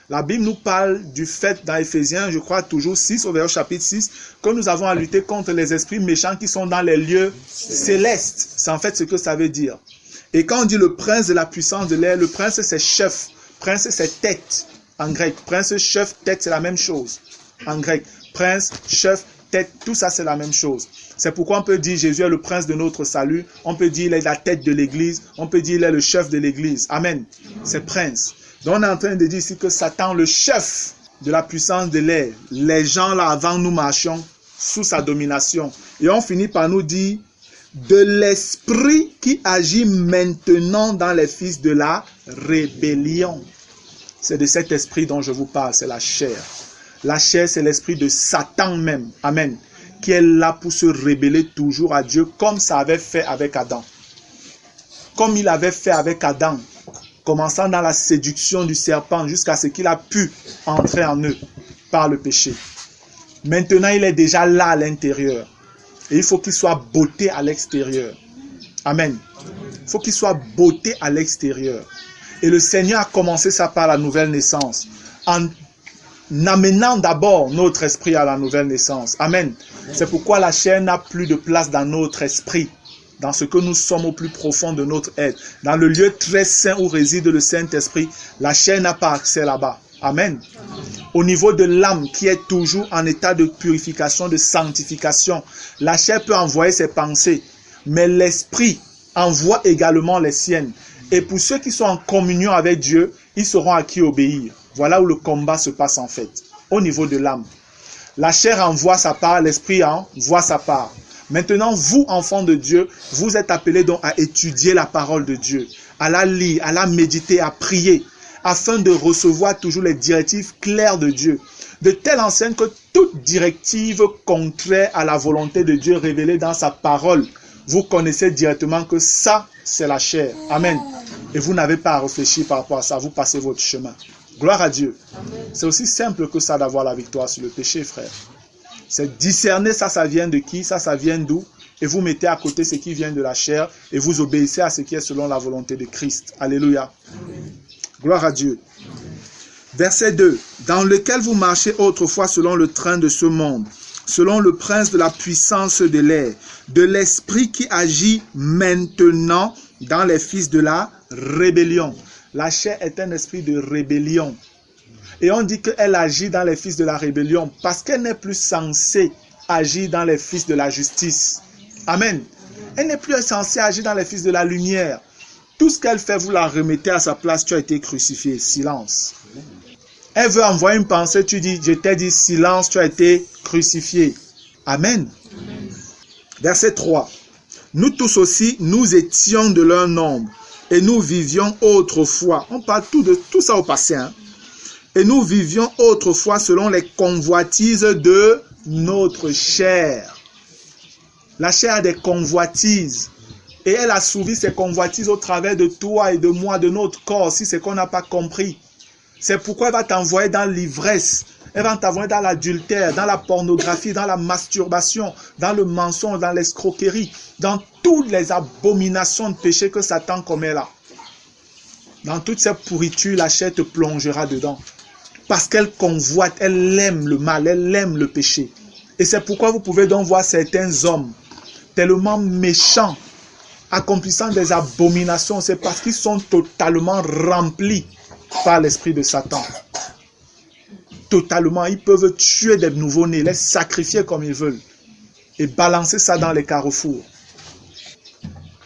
La Bible nous parle du fait dans Éphésiens, je crois toujours 6, au verset chapitre 6, que nous avons à lutter contre les esprits méchants qui sont dans les lieux célestes. C'est en fait ce que ça veut dire. Et quand on dit le prince de la puissance de l'air, le prince c'est chef, prince c'est tête en grec. Prince, chef, tête, c'est la même chose en grec. Prince, chef, tête, tout ça c'est la même chose. C'est pourquoi on peut dire Jésus est le prince de notre salut. On peut dire il est la tête de l'église. On peut dire il est le chef de l'église. Amen. C'est prince. Donc on est en train de dire ici que Satan, le chef de la puissance de l'air, les gens là avant nous marchions sous sa domination. Et on finit par nous dire de l'esprit qui agit maintenant dans les fils de la rébellion. C'est de cet esprit dont je vous parle, c'est la chair. La chair, c'est l'esprit de Satan même. Amen. Qui est là pour se rébeller toujours à Dieu, comme ça avait fait avec Adam. Comme il avait fait avec Adam, commençant dans la séduction du serpent jusqu'à ce qu'il a pu entrer en eux par le péché. Maintenant, il est déjà là à l'intérieur. Et il faut qu'il soit botté à l'extérieur. Amen. Il faut qu'il soit botté à l'extérieur. Et le Seigneur a commencé ça par la nouvelle naissance. En amenant d'abord notre esprit à la nouvelle naissance. Amen. C'est pourquoi la chair n'a plus de place dans notre esprit. Dans ce que nous sommes au plus profond de notre être. Dans le lieu très saint où réside le Saint-Esprit, la chair n'a pas accès là-bas. Amen. Au niveau de l'âme qui est toujours en état de purification, de sanctification, la chair peut envoyer ses pensées, mais l'esprit envoie également les siennes. Et pour ceux qui sont en communion avec Dieu, ils sauront à qui obéir. Voilà où le combat se passe en fait, au niveau de l'âme. La chair envoie sa part, l'esprit envoie sa part. Maintenant, vous, enfants de Dieu, vous êtes appelés donc à étudier la parole de Dieu, à la lire, à la méditer, à prier, afin de recevoir toujours les directives claires de Dieu. De telle enseigne que toute directive contraire à la volonté de Dieu révélée dans sa parole, vous connaissez directement que ça, c'est la chair. Amen. Et vous n'avez pas à réfléchir par rapport à ça, vous passez votre chemin. Gloire à Dieu. C'est aussi simple que ça d'avoir la victoire sur le péché, frère. C'est discerner ça vient de qui, ça vient d'où. Et vous mettez à côté ce qui vient de la chair et vous obéissez à ce qui est selon la volonté de Christ. Alléluia. Gloire à Dieu. Verset 2. Dans lequel vous marchez autrefois selon le train de ce monde, selon le prince de la puissance de l'air, de l'esprit qui agit maintenant dans les fils de la rébellion. La chair est un esprit de rébellion. Et on dit qu'elle agit dans les fils de la rébellion parce qu'elle n'est plus censée agir dans les fils de la justice. Amen. Elle n'est plus censée agir dans les fils de la lumière. Tout ce qu'elle fait, vous la remettez à sa place. Tu as été crucifié. Silence. Elle veut envoyer une pensée. Tu dis, je t'ai dit silence, tu as été crucifié. Amen. Verset 3. Nous tous aussi, nous étions de leur nombre et nous vivions autrefois. On parle tout ça au passé, hein. Et nous vivions autrefois selon les convoitises de notre chair. La chair a des convoitises. Et elle assouvit ses convoitises au travers de toi et de moi, de notre corps, si c'est qu'on n'a pas compris. C'est pourquoi elle va t'envoyer dans l'ivresse. Elle va t'envoyer dans l'adultère, dans la pornographie, dans la masturbation, dans le mensonge, dans l'escroquerie, dans toutes les abominations de péché que Satan commet là. Dans toutes ces pourritures, la chair te plongera dedans. Parce qu'elle convoite, elle aime le mal, elle aime le péché. Et c'est pourquoi vous pouvez donc voir certains hommes tellement méchants, accomplissant des abominations. C'est parce qu'ils sont totalement remplis par l'esprit de Satan. Totalement, ils peuvent tuer des nouveau-nés, les sacrifier comme ils veulent et balancer ça dans les carrefours.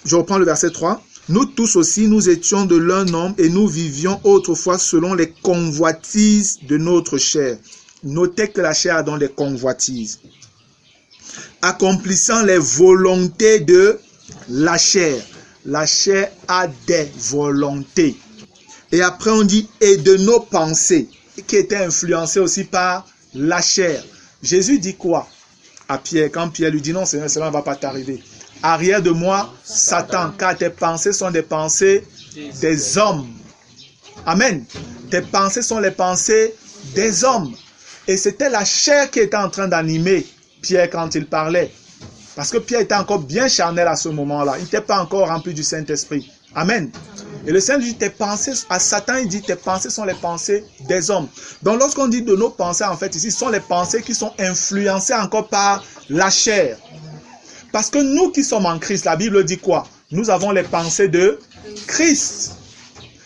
Je reprends le verset 3. Nous tous aussi, nous étions de l'un nombre et nous vivions autrefois selon les convoitises de notre chair. Notez que la chair a donc des convoitises. Accomplissant les volontés de la chair. La chair a des volontés. Et après on dit, et de nos pensées, qui étaient influencées aussi par la chair. Jésus dit quoi à Pierre? Quand Pierre lui dit, non Seigneur, cela ne va pas t'arriver. Arrière de moi, Satan, car tes pensées sont des pensées des hommes. Amen. Tes pensées sont les pensées des hommes. Et c'était la chair qui était en train d'animer Pierre quand il parlait. Parce que Pierre était encore bien charnel à ce moment-là. Il n'était pas encore rempli du Saint-Esprit. Amen. Et le Seigneur dit, tes pensées, à Satan, il dit, tes pensées sont les pensées des hommes. Donc lorsqu'on dit de nos pensées, en fait, ici, ce sont les pensées qui sont influencées encore par la chair. Parce que nous qui sommes en Christ, la Bible dit quoi? Nous avons les pensées de Christ.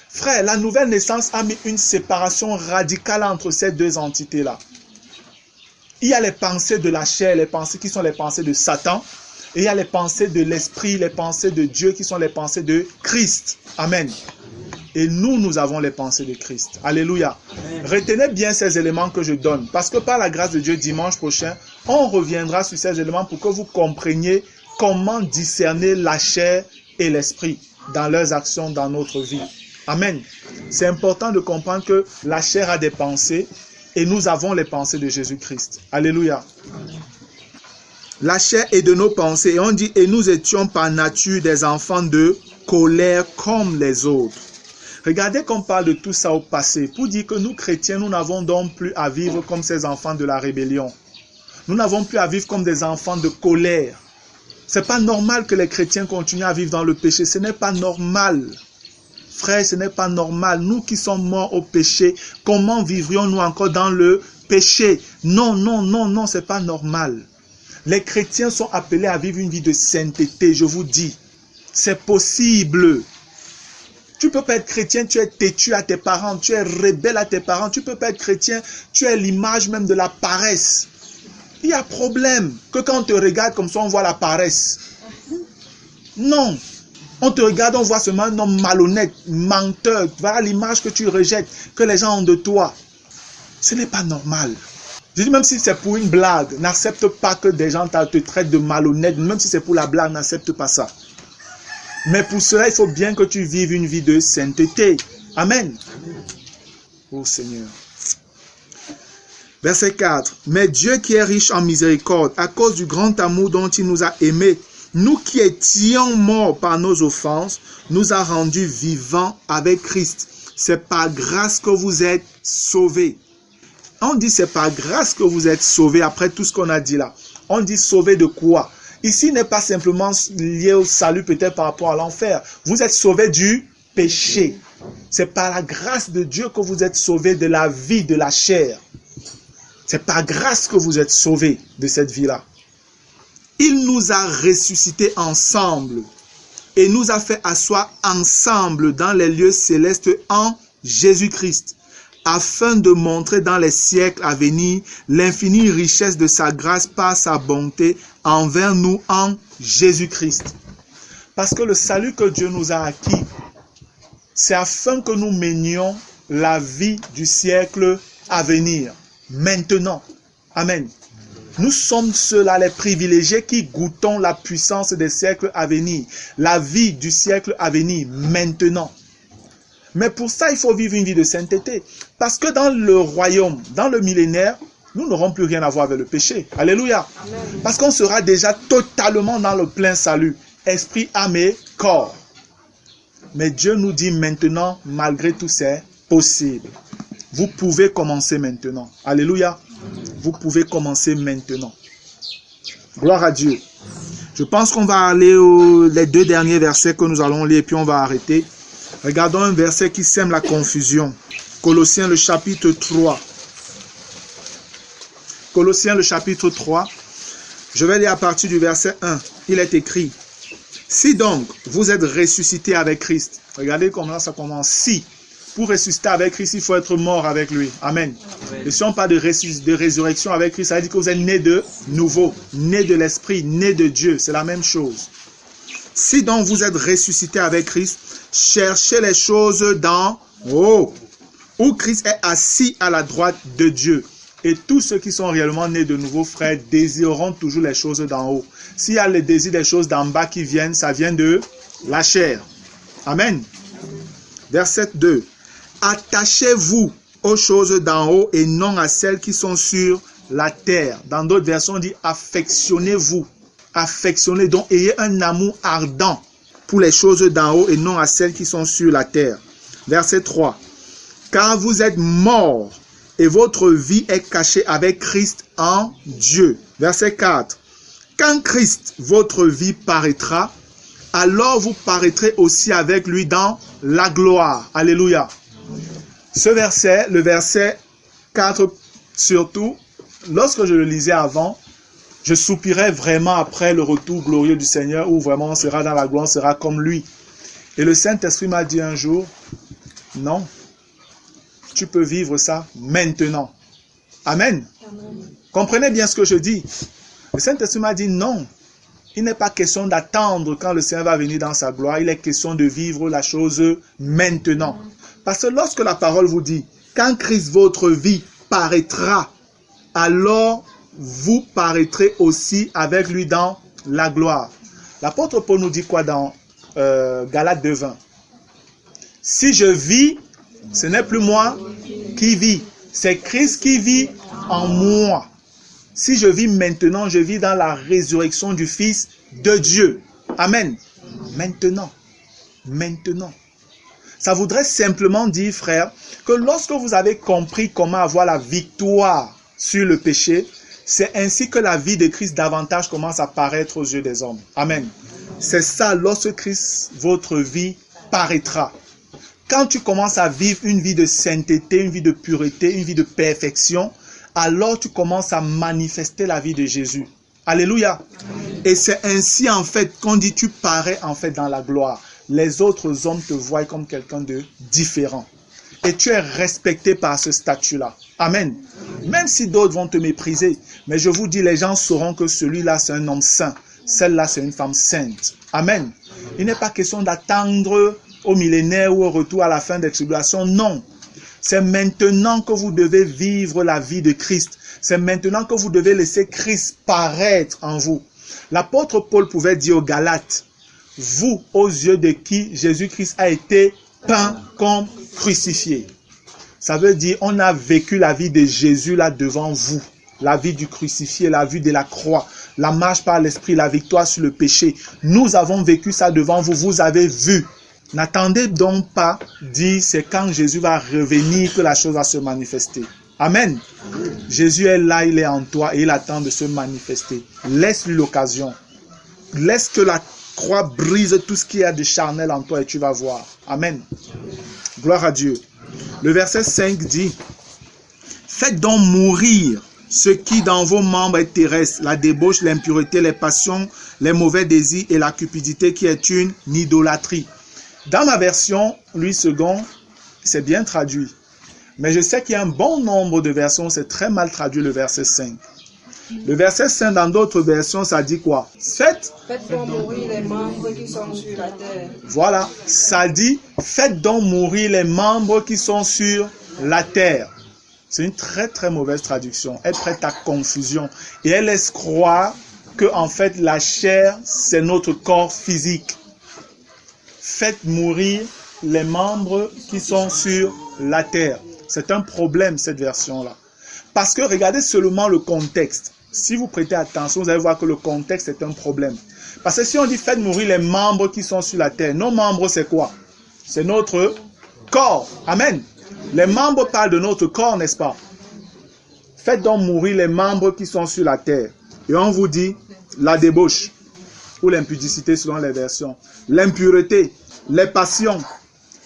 Frère, la nouvelle naissance a mis une séparation radicale entre ces deux entités-là. Il y a les pensées de la chair, les pensées qui sont les pensées de Satan. Et il y a les pensées de l'esprit, les pensées de Dieu qui sont les pensées de Christ. Amen. Et nous avons les pensées de Christ. Alléluia. Amen. Retenez bien ces éléments que je donne. Parce que par la grâce de Dieu, dimanche prochain, on reviendra sur ces éléments pour que vous compreniez comment discerner la chair et l'esprit dans leurs actions dans notre vie. Amen. C'est important de comprendre que la chair a des pensées et nous avons les pensées de Jésus-Christ. Alléluia. La chair est de nos pensées. Et on dit, et nous étions par nature des enfants de colère comme les autres. Regardez qu'on parle de tout ça au passé pour dire que nous chrétiens, nous n'avons donc plus à vivre comme ces enfants de la rébellion. Nous n'avons plus à vivre comme des enfants de colère. C'est pas normal que les chrétiens continuent à vivre dans le péché. Ce n'est pas normal. Frère, ce n'est pas normal. Nous qui sommes morts au péché, comment vivrions-nous encore dans le péché? Non, non, non, non, c'est pas normal. Les chrétiens sont appelés à vivre une vie de sainteté, je vous dis. C'est possible. Tu peux pas être chrétien, tu es têtu à tes parents, tu es rebelle à tes parents. Tu peux pas être chrétien, tu es l'image même de la paresse. Il y a problème que quand on te regarde comme ça, on voit la paresse. Non. On te regarde, on voit seulement un homme malhonnête, menteur. Voilà l'image que tu rejettes, que les gens ont de toi. Ce n'est pas normal. Je dis, même si c'est pour une blague, n'accepte pas que des gens te traitent de malhonnête. Même si c'est pour la blague, n'accepte pas ça. Mais pour cela, il faut bien que tu vives une vie de sainteté. Amen. Oh Seigneur. Verset 4. Mais Dieu qui est riche en miséricorde, à cause du grand amour dont il nous a aimés, nous qui étions morts par nos offenses, nous a rendus vivants avec Christ. C'est par grâce que vous êtes sauvés. On dit c'est par grâce que vous êtes sauvés après tout ce qu'on a dit là. On dit sauvés de quoi? Ici n'est pas simplement lié au salut peut-être par rapport à l'enfer. Vous êtes sauvés du péché. C'est par la grâce de Dieu que vous êtes sauvés de la vie, de la chair. C'est par grâce que vous êtes sauvés de cette vie-là. Il nous a ressuscités ensemble et nous a fait asseoir ensemble dans les lieux célestes en Jésus-Christ, afin de montrer dans les siècles à venir l'infinie richesse de sa grâce par sa bonté envers nous en Jésus-Christ. Parce que le salut que Dieu nous a acquis, c'est afin que nous menions la vie du siècle à venir, maintenant. Amen. Nous sommes ceux-là, les privilégiés, qui goûtons la puissance des siècles à venir, la vie du siècle à venir, maintenant. Mais pour ça, il faut vivre une vie de sainteté. Parce que dans le royaume, dans le millénaire, nous n'aurons plus rien à voir avec le péché. Alléluia. Amen. Parce qu'on sera déjà totalement dans le plein salut. Esprit, âme et corps. Mais Dieu nous dit maintenant, malgré tout, c'est possible. Vous pouvez commencer maintenant. Alléluia. Vous pouvez commencer maintenant. Gloire à Dieu. Je pense qu'on va aller les deux derniers versets que nous allons lire et puis on va arrêter. Regardons un verset qui sème la confusion. Colossiens le chapitre 3. Colossiens le chapitre 3. Je vais lire à partir du verset 1. Il est écrit: si donc vous êtes ressuscité avec Christ. Regardez comment ça commence. Si. Pour ressusciter avec Christ, il faut être mort avec lui. Amen. Amen. Et si on parle de résurrection avec Christ, ça veut dire que vous êtes né de nouveau, né de l'Esprit, né de Dieu. C'est la même chose. Si donc vous êtes ressuscité avec Christ, cherchez les choses d'en haut, où Christ est assis à la droite de Dieu. Et tous ceux qui sont réellement nés de nouveau, frères, désireront toujours les choses d'en haut. S'il y a le désir des choses d'en bas qui viennent, ça vient de la chair. Amen. Verset 2. Attachez-vous aux choses d'en haut et non à celles qui sont sur la terre. Dans d'autres versions, on dit affectionnez-vous. Affectionnez, donc ayez un amour ardent pour les choses d'en haut et non à celles qui sont sur la terre. Verset 3. Car vous êtes morts et votre vie est cachée avec Christ en Dieu. Verset 4. Quand Christ, votre vie, paraîtra, alors vous paraîtrez aussi avec lui dans la gloire. Alléluia. Ce verset, le verset 4 surtout, lorsque je le lisais avant, je soupirais vraiment après le retour glorieux du Seigneur où vraiment on sera dans la gloire, on sera comme lui. Et le Saint-Esprit m'a dit un jour, non, tu peux vivre ça maintenant. Amen. Amen. Comprenez bien ce que je dis. Le Saint-Esprit m'a dit non. Il n'est pas question d'attendre quand le Seigneur va venir dans sa gloire. Il est question de vivre la chose maintenant. Parce que lorsque la parole vous dit, quand Christ votre vie paraîtra, alors vous paraîtrez aussi avec lui dans la gloire. L'apôtre Paul nous dit quoi dans Galates 2:20? Si je vis, ce n'est plus moi qui vis, c'est Christ qui vit en moi. Si je vis maintenant, je vis dans la résurrection du Fils de Dieu. Amen. Maintenant. Ça voudrait simplement dire, frère, que lorsque vous avez compris comment avoir la victoire sur le péché, c'est ainsi que la vie de Christ davantage commence à paraître aux yeux des hommes. Amen. C'est ça, lorsque Christ, votre vie, paraîtra. Quand tu commences à vivre une vie de sainteté, une vie de pureté, une vie de perfection, alors tu commences à manifester la vie de Jésus. Alléluia. Et c'est ainsi en fait qu'on dit tu parais en fait dans la gloire. Les autres hommes te voient comme quelqu'un de différent. Et tu es respecté par ce statut-là. Amen. Même si d'autres vont te mépriser, mais je vous dis, les gens sauront que celui-là c'est un homme saint. Celle-là c'est une femme sainte. Amen. Il n'est pas question d'attendre au millénaire ou au retour à la fin des tribulations. Non. C'est maintenant que vous devez vivre la vie de Christ. C'est maintenant que vous devez laisser Christ paraître en vous. L'apôtre Paul pouvait dire aux Galates, vous, aux yeux de qui Jésus-Christ a été peint comme crucifié. Ça veut dire, on a vécu la vie de Jésus là devant vous. La vie du crucifié, la vie de la croix, la marche par l'esprit, la victoire sur le péché. Nous avons vécu ça devant vous, vous avez vu. N'attendez donc pas, dit, c'est quand Jésus va revenir que la chose va se manifester. Amen. Jésus est là, il est en toi et il attend de se manifester. Laisse-lui l'occasion. Laisse que la croix brise tout ce qu'il y a de charnel en toi et tu vas voir. Amen. Gloire à Dieu. Le verset 5 dit, faites donc mourir ce qui dans vos membres est terrestre, la débauche, l'impureté, les passions, les mauvais désirs et la cupidité qui est une idolâtrie. Dans ma version, Louis II, c'est bien traduit. Mais je sais qu'il y a un bon nombre de versions, c'est très mal traduit le verset 5. Le verset 5, dans d'autres versions, ça dit quoi? Faites donc mourir les membres qui sont sur la terre. Voilà, ça dit, faites donc mourir les membres qui sont sur la terre. C'est une très très mauvaise traduction. Elle prête à confusion. Et elle laisse croire que en fait la chair, c'est notre corps physique. Faites mourir les membres qui sont sur la terre. C'est un problème, cette version-là. Parce que regardez seulement le contexte. Si vous prêtez attention, vous allez voir que le contexte est un problème. Parce que si on dit faites mourir les membres qui sont sur la terre, nos membres c'est quoi? C'est notre corps. Amen. Les membres parlent de notre corps, n'est-ce pas? Faites donc mourir les membres qui sont sur la terre. Et on vous dit la débauche ou l'impudicité selon les versions. L'impureté, les passions,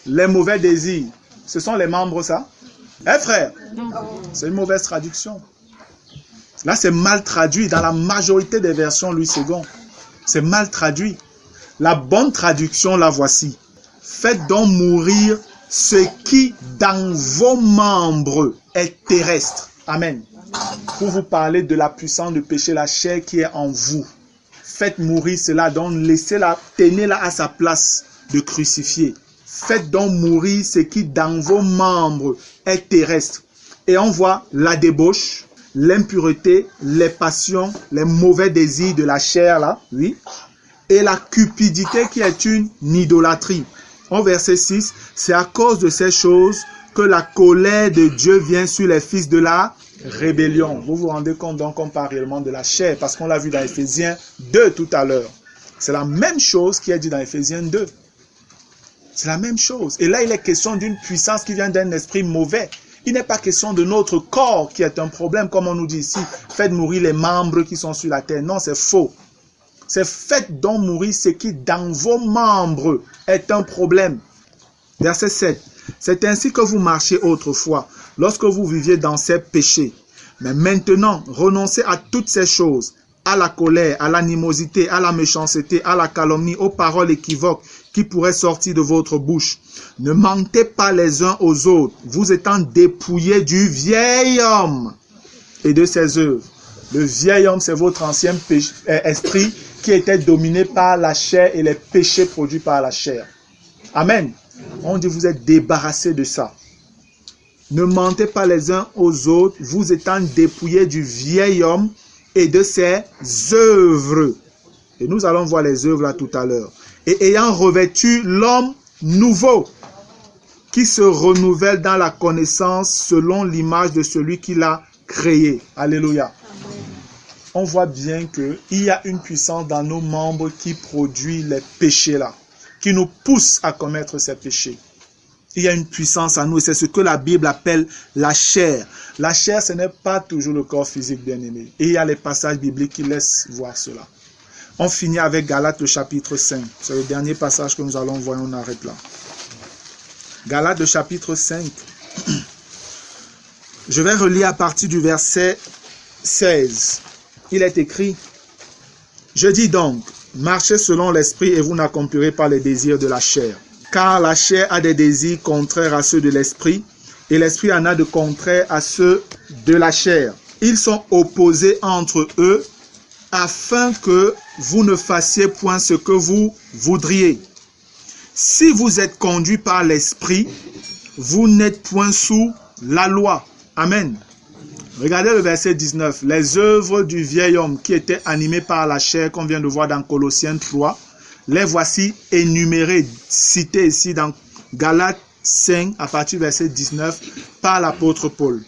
les mauvais désirs. Ce sont les membres, ça? Frère, c'est une mauvaise traduction. Là, c'est mal traduit. Dans la majorité des versions, Louis II, c'est mal traduit. La bonne traduction, la voici. Faites donc mourir ce qui, dans vos membres, est terrestre. Amen. Pour vous parler de la puissance du péché, la chair qui est en vous. Faites mourir cela, donc laissez-la, tenez-la à sa place de crucifié. Faites donc mourir ce qui dans vos membres est terrestre. Et on voit la débauche, l'impureté, les passions, les mauvais désirs de la chair là, oui. Et la cupidité qui est une idolâtrie. Au verset 6, c'est à cause de ces choses que la colère de Dieu vient sur les fils de la rébellion. Vous vous rendez compte donc qu'on parle réellement de la chair, parce qu'on l'a vu dans Éphésiens 2 tout à l'heure. C'est la même chose qui est dit dans Éphésiens 2. C'est la même chose. Et là, il est question d'une puissance qui vient d'un esprit mauvais. Il n'est pas question de notre corps qui est un problème, comme on nous dit ici. Faites mourir les membres qui sont sur la terre. Non, c'est faux. C'est faites donc mourir ce qui dans vos membres est un problème. Verset 7. C'est ainsi que vous marchiez autrefois, lorsque vous viviez dans ces péchés. Mais maintenant, renoncez à toutes ces choses, à la colère, à l'animosité, à la méchanceté, à la calomnie, aux paroles équivoques qui pourraient sortir de votre bouche. Ne mentez pas les uns aux autres, vous étant dépouillés du vieil homme et de ses œuvres. Le vieil homme, c'est votre ancien esprit qui était dominé par la chair et les péchés produits par la chair. Amen. On dit vous êtes débarrassés de ça. Ne mentez pas les uns aux autres, vous étant dépouillés du vieil homme et de ses œuvres. Et nous allons voir les œuvres là tout à l'heure. Et ayant revêtu l'homme nouveau, qui se renouvelle dans la connaissance selon l'image de celui qui l'a créé. Alléluia. On voit bien qu'il y a une puissance dans nos membres qui produit les péchés là, qui nous pousse à commettre ces péchés. Il y a une puissance en nous et c'est ce que la Bible appelle la chair. La chair, ce n'est pas toujours le corps physique, bien-aimé. Et il y a les passages bibliques qui laissent voir cela. On finit avec Galates, le chapitre 5. C'est le dernier passage que nous allons voir et on arrête là. Galates, le chapitre 5. Je vais relire à partir du verset 16. Il est écrit, « Je dis donc, marchez selon l'esprit et vous n'accomplirez pas les désirs de la chair. Car la chair a des désirs contraires à ceux de l'esprit, et l'esprit en a de contraires à ceux de la chair. Ils sont opposés entre eux, afin que vous ne fassiez point ce que vous voudriez. Si vous êtes conduits par l'esprit, vous n'êtes point sous la loi. » Amen. Regardez le verset 19. Les œuvres du vieil homme qui étaient animées par la chair, qu'on vient de voir dans Colossiens 3, les voici énumérées, citées ici dans Galates 5, à partir du verset 19, par l'apôtre Paul.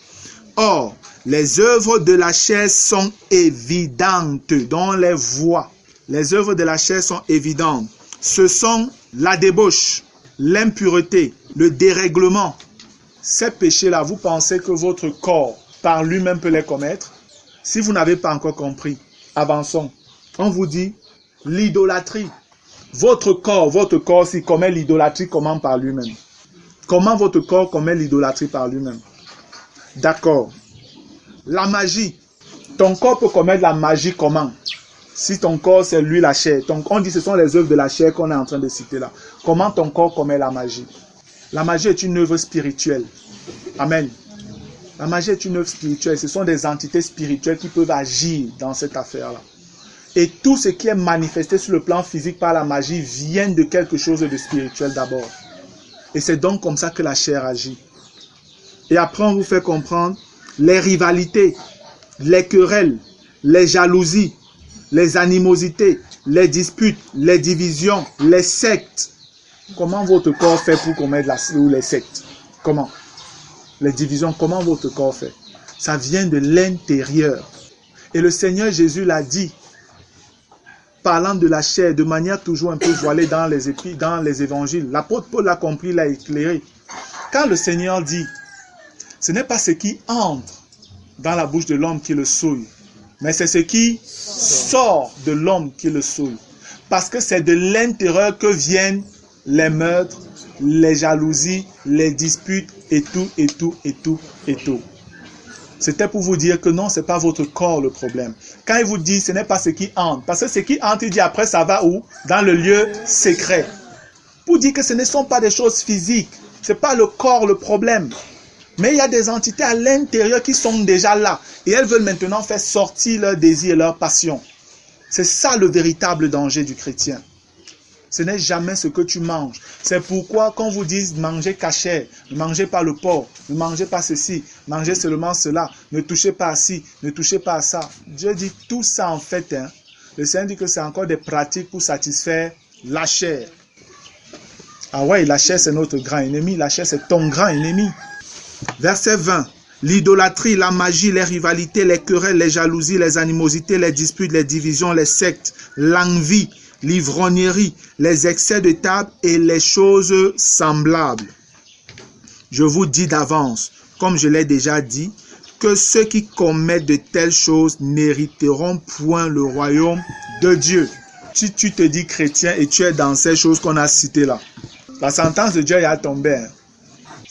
Or, les œuvres de la chair sont évidentes, dont les voies. Les œuvres de la chair sont évidentes. Ce sont la débauche, l'impureté, le dérèglement. Ces péchés-là, vous pensez que votre corps, par lui-même, peut les commettre? Si vous n'avez pas encore compris, avançons. On vous dit l'idolâtrie. Votre corps, s'il commet l'idolâtrie, comment par lui-même? Comment votre corps commet l'idolâtrie par lui-même? D'accord. La magie. Ton corps peut commettre la magie comment? Si ton corps, c'est lui la chair. On dit que ce sont les œuvres de la chair qu'on est en train de citer là. Comment ton corps commet la magie? La magie est une œuvre spirituelle. Amen. La magie est une œuvre spirituelle. Ce sont des entités spirituelles qui peuvent agir dans cette affaire-là. Et tout ce qui est manifesté sur le plan physique par la magie vient de quelque chose de spirituel d'abord. Et c'est donc comme ça que la chair agit. Et après, on vous fait comprendre les rivalités, les querelles, les jalousies, les animosités, les disputes, les divisions, les sectes. Comment votre corps fait pour commettre les sectes? Comment? Les divisions, comment votre corps fait? Ça vient de l'intérieur. Et le Seigneur Jésus l'a dit, parlant de la chair, de manière toujours un peu voilée dans les évangiles. L'apôtre Paul l'a compris, l'a éclairé. Quand le Seigneur dit, ce n'est pas ce qui entre dans la bouche de l'homme qui le souille, mais c'est ce qui sort de l'homme qui le souille. Parce que c'est de l'intérieur que viennent les meurtres, les jalousies, les disputes et tout, et tout, et tout, et tout. C'était pour vous dire que non, ce n'est pas votre corps le problème. Quand il vous dit, ce n'est pas ce qui entre. Parce que ce qui entre, il dit après, ça va où? Dans le lieu secret. Pour dire que ce ne sont pas des choses physiques. Ce n'est pas le corps le problème. Mais il y a des entités à l'intérieur qui sont déjà là. Et elles veulent maintenant faire sortir leurs désirs et leurs passions. C'est ça le véritable danger du chrétien. Ce n'est jamais ce que tu manges. C'est pourquoi quand vous dites mangez cachère, ne mangez pas le porc, ne mangez pas ceci, mangez seulement cela, ne touchez pas à ci, ne touchez pas à ça. Dieu dit tout ça en fait. Le Seigneur dit que c'est encore des pratiques pour satisfaire la chair. Ah ouais, la chair c'est notre grand ennemi, la chair c'est ton grand ennemi. Verset 20. L'idolâtrie, la magie, les rivalités, les querelles, les jalousies, les animosités, les disputes, les divisions, les sectes, l'envie, l'ivrognerie, les excès de table et les choses semblables. Je vous dis d'avance, comme je l'ai déjà dit, que ceux qui commettent de telles choses n'hériteront point le royaume de Dieu. Si tu te dis chrétien et tu es dans ces choses qu'on a citées là, la sentence de Dieu est à tomber.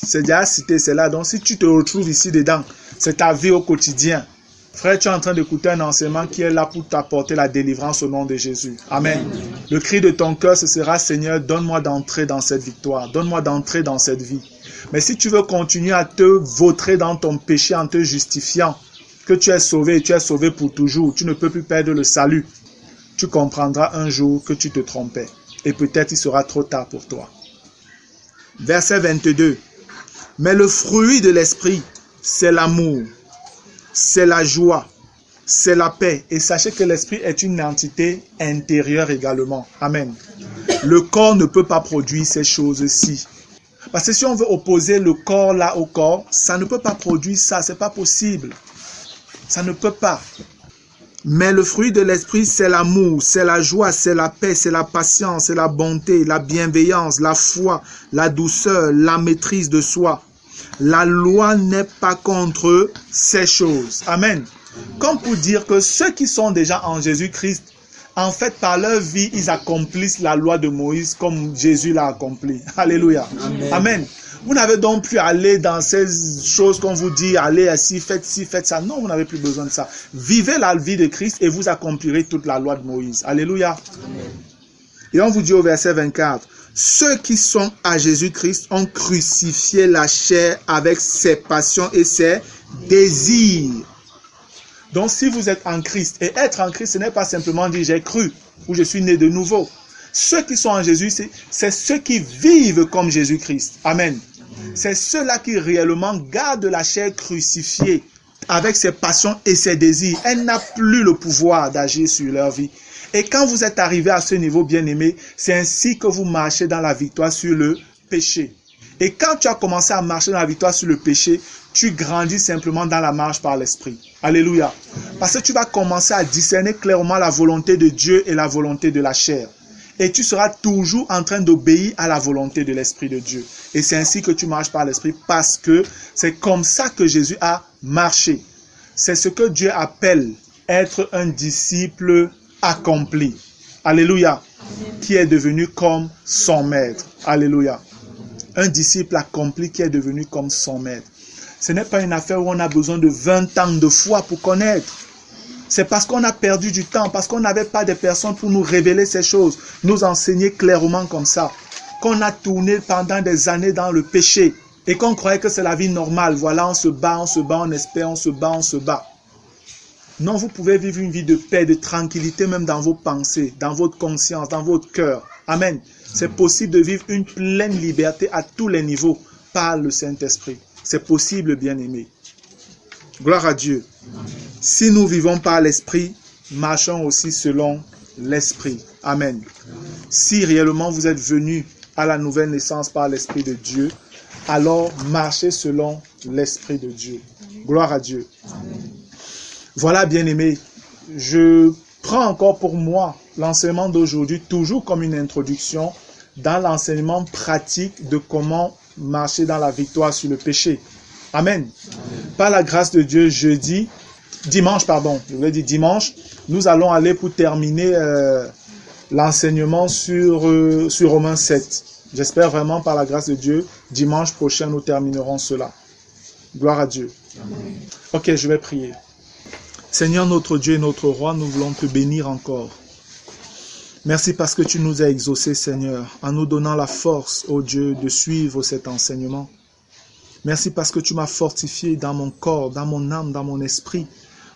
C'est déjà cité, c'est là. Donc si tu te retrouves ici dedans, c'est ta vie au quotidien. Frère, tu es en train d'écouter un enseignement qui est là pour t'apporter la délivrance au nom de Jésus. Amen. Le cri de ton cœur, ce sera, Seigneur, donne-moi d'entrer dans cette victoire. Donne-moi d'entrer dans cette vie. Mais si tu veux continuer à te vautrer dans ton péché en te justifiant, que tu es sauvé et tu es sauvé pour toujours, tu ne peux plus perdre le salut, tu comprendras un jour que tu te trompais. Et peut-être il sera trop tard pour toi. Verset 22. Mais le fruit de l'esprit, c'est l'amour, c'est la joie, c'est la paix. Et sachez que l'esprit est une entité intérieure également. Amen. Le corps ne peut pas produire ces choses-ci. Parce que si on veut opposer le corps là au corps, ça ne peut pas produire ça, c'est pas possible. Ça ne peut pas. Mais le fruit de l'esprit, c'est l'amour, c'est la joie, c'est la paix, c'est la patience, c'est la bonté, la bienveillance, la foi, la douceur, la maîtrise de soi. La loi n'est pas contre ces choses. Amen. Comme pour dire que ceux qui sont déjà en Jésus-Christ, en fait, par leur vie, ils accomplissent la loi de Moïse comme Jésus l'a accompli. Alléluia. Amen. Amen. Vous n'avez donc plus à aller dans ces choses qu'on vous dit, allez ici, faites ci, faites ça. Non, vous n'avez plus besoin de ça. Vivez la vie de Christ et vous accomplirez toute la loi de Moïse. Alléluia. Amen. Et on vous dit au verset 24, ceux qui sont à Jésus-Christ ont crucifié la chair avec ses passions et ses désirs. Donc si vous êtes en Christ, et être en Christ, ce n'est pas simplement dire j'ai cru ou je suis né de nouveau. Ceux qui sont en Jésus, c'est ceux qui vivent comme Jésus-Christ. Amen. C'est ceux-là qui réellement gardent la chair crucifiée avec ses passions et ses désirs. Elle n'a plus le pouvoir d'agir sur leur vie. Et quand vous êtes arrivé à ce niveau, bien-aimé, c'est ainsi que vous marchez dans la victoire sur le péché. Et quand tu as commencé à marcher dans la victoire sur le péché, tu grandis simplement dans la marche par l'esprit. Alléluia. Parce que tu vas commencer à discerner clairement la volonté de Dieu et la volonté de la chair. Et tu seras toujours en train d'obéir à la volonté de l'Esprit de Dieu. Et c'est ainsi que tu marches par l'Esprit parce que c'est comme ça que Jésus a marché. C'est ce que Dieu appelle être un disciple accompli. Alléluia. Qui est devenu comme son maître. Alléluia. Un disciple accompli qui est devenu comme son maître. Ce n'est pas une affaire où on a besoin de 20 ans de foi pour connaître. C'est parce qu'on a perdu du temps, parce qu'on n'avait pas de personnes pour nous révéler ces choses, nous enseigner clairement comme ça, qu'on a tourné pendant des années dans le péché et qu'on croyait que c'est la vie normale. Voilà, on se bat, on espère, on se bat. Non, vous pouvez vivre une vie de paix, de tranquillité, même dans vos pensées, dans votre conscience, dans votre cœur. Amen. C'est possible de vivre une pleine liberté à tous les niveaux par le Saint-Esprit. C'est possible, bien-aimé. Gloire à Dieu. Si nous vivons par l'Esprit, marchons aussi selon l'Esprit. Amen. Si réellement vous êtes venus à la nouvelle naissance par l'Esprit de Dieu, alors marchez selon l'Esprit de Dieu. Gloire à Dieu. Voilà, bien-aimés, je prends encore pour moi l'enseignement d'aujourd'hui toujours comme une introduction dans l'enseignement pratique de comment marcher dans la victoire sur le péché. Amen. Par la grâce de Dieu, dimanche, nous allons aller pour terminer l'enseignement sur Romains 7. J'espère vraiment par la grâce de Dieu, dimanche prochain, nous terminerons cela. Gloire à Dieu. Amen. Ok, je vais prier. Seigneur, notre Dieu et notre Roi, nous voulons te bénir encore. Merci parce que tu nous as exaucés, Seigneur, en nous donnant la force, ô Dieu, de suivre cet enseignement. Merci parce que tu m'as fortifié dans mon corps, dans mon âme, dans mon esprit,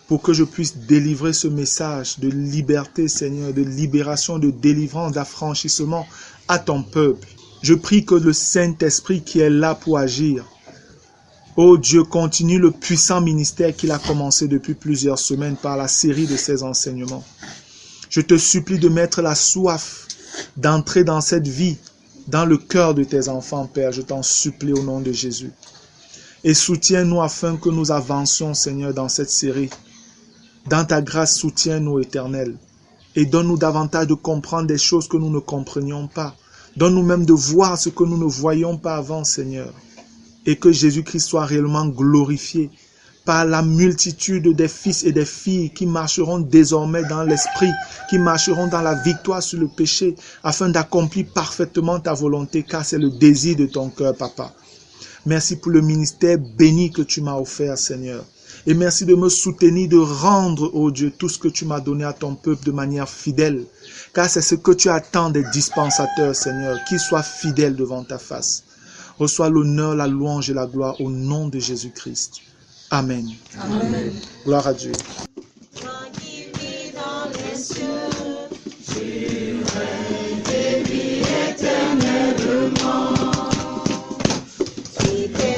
pour que je puisse délivrer ce message de liberté, Seigneur, de libération, de délivrance, d'affranchissement à ton peuple. Je prie que le Saint-Esprit qui est là pour agir, ô Dieu, continue le puissant ministère qu'il a commencé depuis plusieurs semaines par la série de ses enseignements. Je te supplie de mettre la soif d'entrer dans cette vie, dans le cœur de tes enfants, Père. Je t'en supplie au nom de Jésus. Et soutiens-nous afin que nous avancions, Seigneur, dans cette série. Dans ta grâce, soutiens-nous, Éternel. Et donne-nous davantage de comprendre des choses que nous ne comprenions pas. Donne-nous même de voir ce que nous ne voyions pas avant, Seigneur. Et que Jésus-Christ soit réellement glorifié par la multitude des fils et des filles qui marcheront désormais dans l'esprit, qui marcheront dans la victoire sur le péché, afin d'accomplir parfaitement ta volonté, car c'est le désir de ton cœur, Papa. Merci pour le ministère béni que tu m'as offert, Seigneur. Et merci de me soutenir, de rendre, ô Dieu, tout ce que tu m'as donné à ton peuple de manière fidèle. Car c'est ce que tu attends des dispensateurs, Seigneur, qu'ils soient fidèles devant ta face. Reçois l'honneur, la louange et la gloire au nom de Jésus-Christ. Amen. Amen. Gloire à Dieu. Toi qui vis dans les cieux, tu règnes et vis éternellement. Si tes